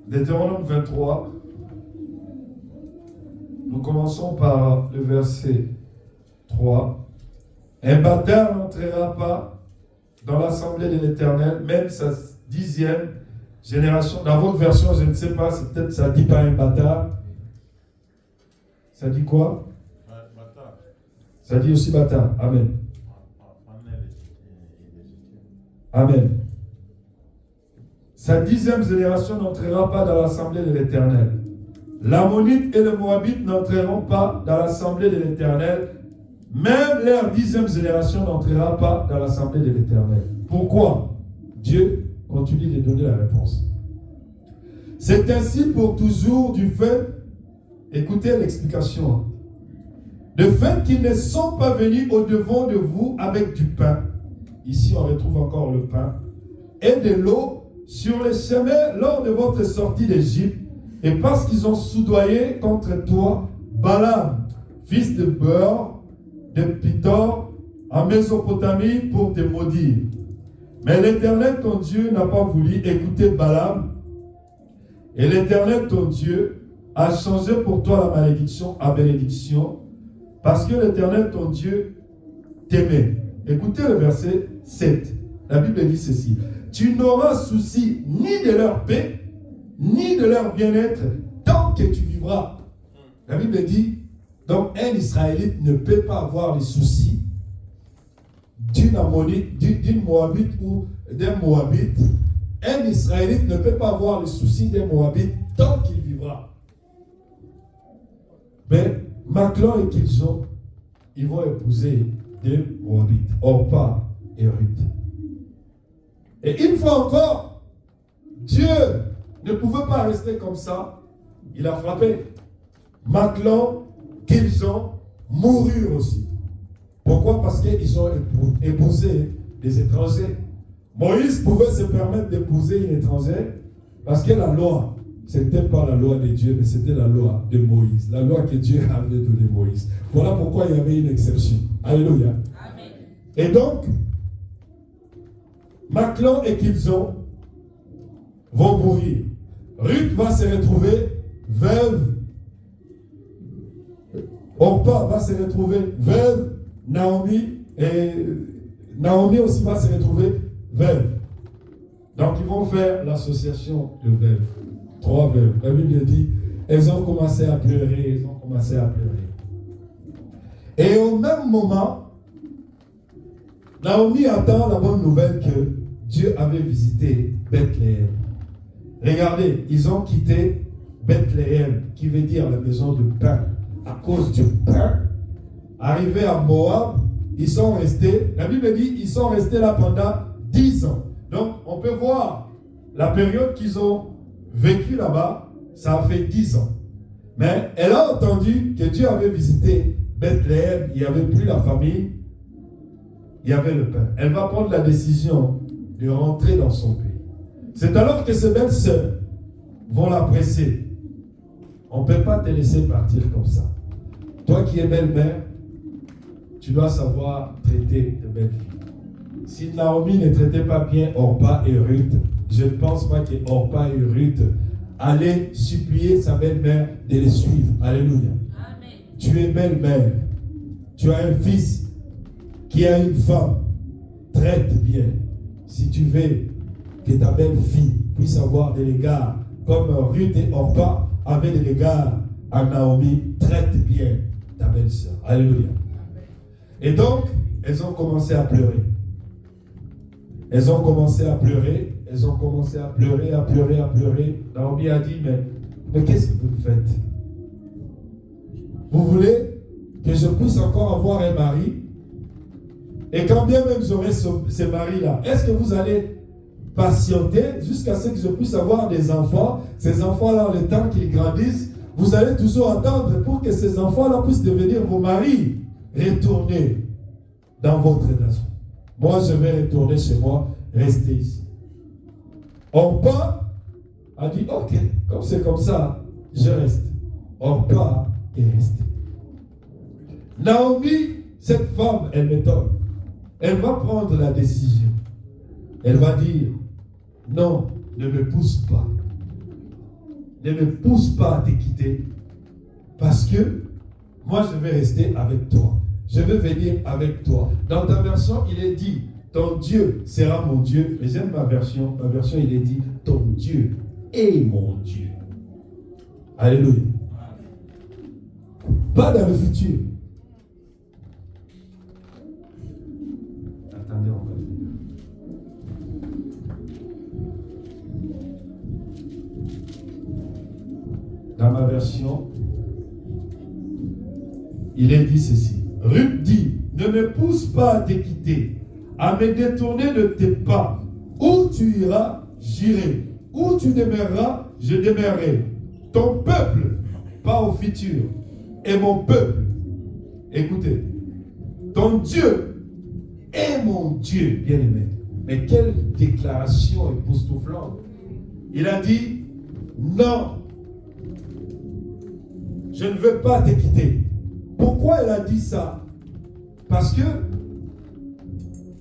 Deutéronome 23, nous commençons par le verset 3. Un bâtard n'entrera pas dans l'assemblée de l'Éternel, même sa 10e génération. Dans votre version, je ne sais pas, c'est peut-être ça dit pas un bâtard. Ça dit quoi? Bâtard. Ça dit aussi bâtard. Amen. Amen. Sa 10e génération n'entrera pas dans l'assemblée de l'Éternel. L'Ammonite et le Moabite n'entreront pas dans l'assemblée de l'Éternel. Même leur 10e génération n'entrera pas dans l'assemblée de l'Éternel. Pourquoi? Dieu continue de donner la réponse. C'est ainsi pour toujours du fait, écoutez l'explication, de fait qu'ils ne sont pas venus au-devant de vous avec du pain. Ici on retrouve encore le pain. Et de l'eau sur les chemins lors de votre sortie d'Égypte, et parce qu'ils ont soudoyé contre toi Balaam, fils de Beor, de Pitor, en Mésopotamie, pour te maudire. Mais l'Éternel, ton Dieu, n'a pas voulu écouter Balaam, et l'Éternel, ton Dieu, a changé pour toi la malédiction à bénédiction, parce que l'Éternel, ton Dieu, t'aimait. Écoutez le verset 7. La Bible dit ceci. Tu n'auras souci ni de leur paix, ni de leur bien-être tant que tu vivras. La Bible dit, donc un Israélite ne peut pas avoir les soucis d'une Ammonite, d'une Moabite ou d'un Moabite. Un Israélite ne peut pas avoir les soucis d'un Moabite tant qu'il vivra. Mais Machlon et Kilson, ils vont épouser deux Moabites, Orpa et Ruth. Et une fois encore, Dieu ne pouvait pas rester comme ça. Il a frappé. Machlon, Kilson moururent aussi. Pourquoi? Parce qu'ils ont épousé des étrangers. Moïse pouvait se permettre d'épouser une étrangère parce que la loi, ce n'était pas la loi de Dieu, mais c'était la loi de Moïse. La loi que Dieu avait donnée à Moïse. Voilà pourquoi il y avait une exception. Alléluia. Amen. Et donc, Machlon et Kilson vont mourir. Ruth va se retrouver veuve. Orpa va se retrouver veuve. Naomi aussi va se retrouver veuve. Donc ils vont faire l'association de veuves. 3 veuves. La Bible dit, elles ont commencé à pleurer, Et au même moment, Naomi attend la bonne nouvelle que Dieu avait visité Bethléem. Regardez, ils ont quitté Bethléem, qui veut dire la maison de pain, à cause du pain. Arrivés à Moab, ils sont restés, la Bible dit, ils sont restés là pendant 10 ans. Donc, on peut voir la période qu'ils ont vécu là-bas, ça a fait 10 ans. Mais elle a entendu que Dieu avait visité Bethléem, il n'y avait plus la famille, il y avait le pain. Elle va prendre la décision de rentrer dans son pays. C'est alors que ses belles sœurs vont la presser. On ne peut pas te laisser partir comme ça. Toi qui es belle-mère, tu dois savoir traiter de belle fille. Si Naomi ne traitait pas bien Orpa et Ruth, je ne pense pas que Orpa et Ruth allaient supplier sa belle-mère de les suivre. Alléluia. Amen. Tu es belle-mère. Tu as un fils qui a une femme. Traite bien. Si tu veux que ta belle-fille puisse avoir des regards comme Ruth et Orpa avaient des regards à Naomi, traite bien ta belle-sœur. Alléluia. Et donc, elles ont commencé à pleurer. Elles ont commencé à pleurer. Naomi a dit, mais qu'est-ce que vous faites? Vous voulez que je puisse encore avoir un mari? Et quand bien même j'aurai ce mari-là, est-ce que vous allez patienter jusqu'à ce que je puisse avoir des enfants? Ces enfants-là, le temps qu'ils grandissent, vous allez toujours attendre pour que ces enfants-là puissent devenir vos maris. Retournez dans votre nation. Moi, je vais retourner chez moi, rester ici. Orpa a dit, ok, comme c'est comme ça, je reste. Orpa est resté. Naomi, cette femme, elle m'étonne. Elle va prendre la décision. Elle va dire, non, ne me pousse pas. Ne me pousse pas à te quitter. Parce que moi, je vais rester avec toi. Je veux venir avec toi. Dans ta version, il est dit, ton Dieu sera mon Dieu. Mais j'aime ma version. Ma version, il est dit, ton Dieu est mon Dieu. Alléluia. Pas dans le futur. Attendez, on va finir. Dans ma version, il est dit ceci. Ruth dit, ne me pousse pas à te quitter, à me détourner de tes pas. Où tu iras, j'irai. Où tu demeureras, je demeurerai. Ton peuple, pas au futur, est mon peuple. Écoutez, ton Dieu est mon Dieu, bien-aimé. Mais quelle déclaration époustouflante. Il a dit, non, je ne veux pas te quitter. Pourquoi elle a dit ça? Parce que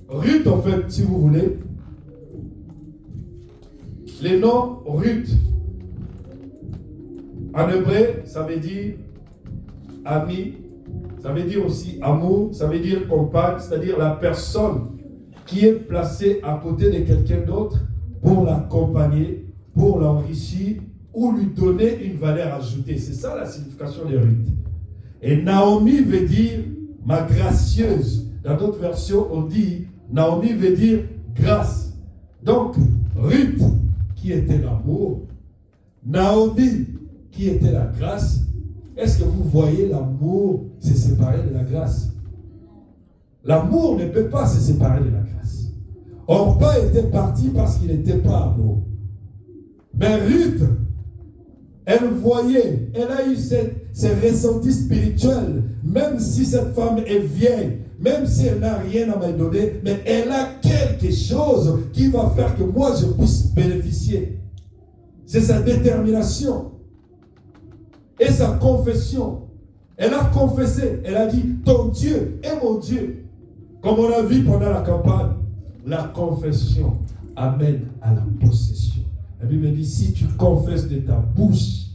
Ruth, en fait, si vous voulez, le nom Ruth, en hébreu, ça veut dire ami, ça veut dire aussi amour, ça veut dire compagne, c'est-à-dire la personne qui est placée à côté de quelqu'un d'autre pour l'accompagner, pour l'enrichir ou lui donner une valeur ajoutée. C'est ça la signification de Ruth. Et Naomi veut dire ma gracieuse. Dans d'autres versions, on dit Naomi veut dire grâce. Donc, Ruth, qui était l'amour, Naomi, qui était la grâce. Est-ce que vous voyez l'amour se séparer de la grâce? L'amour ne peut pas se séparer de la grâce. Orpa était parti parce qu'il n'était pas amour. Mais Ruth, elle voyait, elle a eu ces ressentis spirituels, même si cette femme est vieille, même si elle n'a rien à me donner, mais elle a quelque chose qui va faire que moi je puisse bénéficier. C'est sa détermination et sa confession. Elle a confessé, elle a dit, ton Dieu est mon Dieu. Comme on a vu pendant la campagne, la confession amène à la possession. La Bible dit, si tu confesses de ta bouche,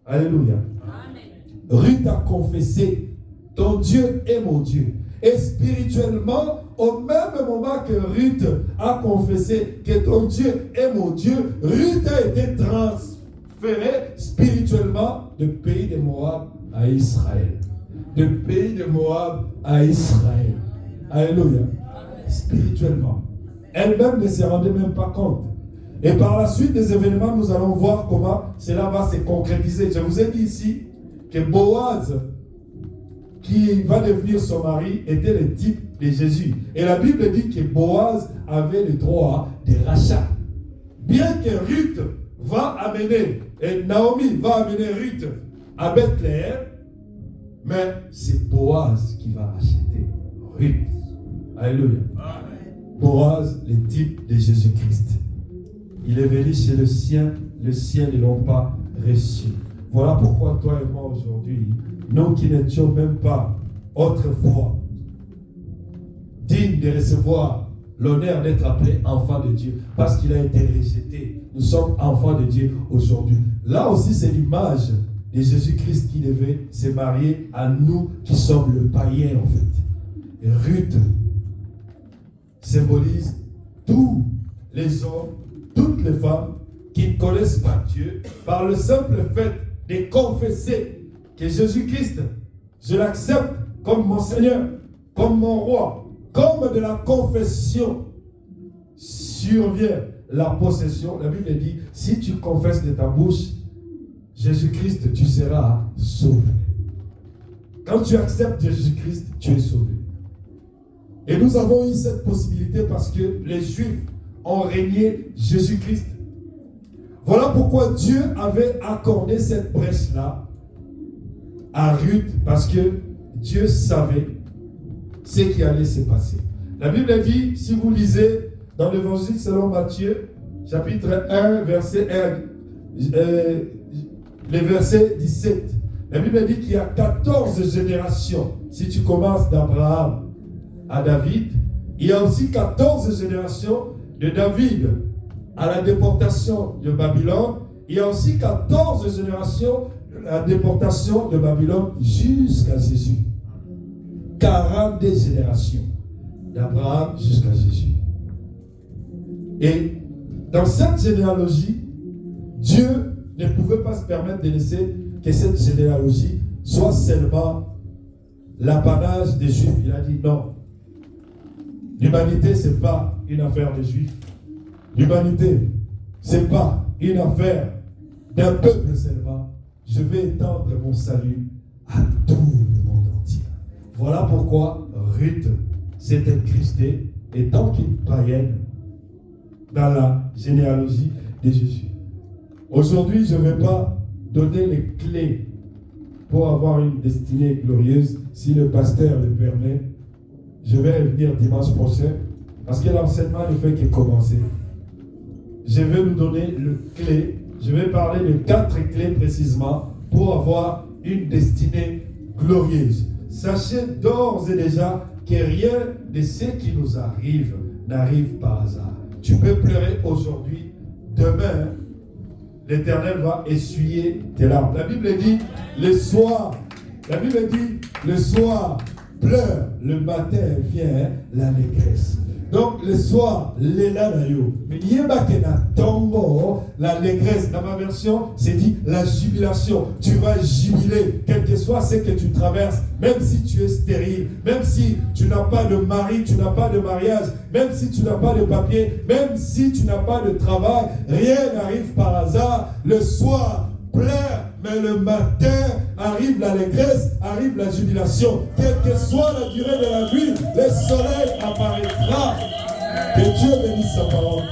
alléluia. Amen. Ruth a confessé, ton Dieu est mon Dieu. Et spirituellement, au même moment que Ruth a confessé que ton Dieu est mon Dieu, Ruth a été transférée spirituellement du pays de Moab à Israël. Du pays de Moab à Israël. Alléluia. Spirituellement. Elle-même ne se rendait même pas compte. Et par la suite des événements, nous allons voir comment cela va se concrétiser. Je vous ai dit ici que Boaz, qui va devenir son mari, était le type de Jésus. Et la Bible dit que Boaz avait le droit de rachat. Bien que Ruth va amener, et Naomi va amener Ruth à Bethléem, mais c'est Boaz qui va racheter Ruth. Alléluia. Amen. Boaz, le type de Jésus-Christ. Il est venu chez le sien ne l'ont pas reçu. Voilà pourquoi toi et moi aujourd'hui, nous qui n'étions même pas autrefois dignes de recevoir l'honneur d'être appelé enfant de Dieu, parce qu'il a été rejeté, nous sommes enfants de Dieu aujourd'hui. Là aussi, c'est l'image de Jésus-Christ qui devait se marier à nous qui sommes le païen en fait. Et Ruth symbolise tous les hommes, toutes les femmes qui ne connaissent pas Dieu par le simple fait de confesser que Jésus-Christ, je l'accepte comme mon Seigneur, comme mon roi, comme de la confession survient la possession. La Bible dit, si tu confesses de ta bouche Jésus-Christ, tu seras sauvé. Quand tu acceptes Jésus-Christ, tu es sauvé. Et nous avons eu cette possibilité parce que les Juifs ont régné Jésus-Christ. Voilà pourquoi Dieu avait accordé cette brèche-là à Ruth, parce que Dieu savait ce qui allait se passer. La Bible dit, si vous lisez dans l'évangile selon Matthieu, chapitre 1, verset 1, le verset 17, la Bible dit qu'il y a 14 générations. Si tu commences d'Abraham à David, il y a aussi 14 générations de David à la déportation de Babylone. Il y a aussi 14 générations de la déportation de Babylone jusqu'à Jésus. 42 générations d'Abraham jusqu'à Jésus. Et dans cette généalogie, Dieu ne pouvait pas se permettre de laisser que cette généalogie soit seulement l'apanage des Juifs. Il a dit non. L'humanité, ce n'est pas une affaire des Juifs. L'humanité, ce n'est pas une affaire d'un peuple seulement. Je vais étendre mon salut à tout le monde entier. Voilà pourquoi Ruth s'est incrustée, étant qu'une païenne, dans la généalogie de Jésus. Aujourd'hui, je ne vais pas donner les clés pour avoir une destinée glorieuse. Si le pasteur le permet, je vais revenir dimanche prochain, parce que l'enseignement ne fait que commencer. Je vais nous donner les clés. Je vais parler de 4 clés précisément pour avoir une destinée glorieuse. Sachez d'ores et déjà que rien de ce qui nous arrive n'arrive par hasard. Tu peux pleurer aujourd'hui, demain, l'Éternel va essuyer tes larmes. La Bible dit, le soir, pleure, le matin vient l'allégresse. Donc le soir, l'élan d'ailleurs. Mais yebakena tombo, l'allégresse. Dans ma version, c'est dit la jubilation. Tu vas jubiler, quel que soit ce que tu traverses, même si tu es stérile, même si tu n'as pas de mari, tu n'as pas de mariage, même si tu n'as pas de papier, même si tu n'as pas de travail, rien n'arrive par hasard. Le soir, pleure, mais le matin arrive l'allégresse, arrive la jubilation. Quelle que soit la durée de la nuit, le soleil apparaîtra. Que Dieu bénisse sa parole.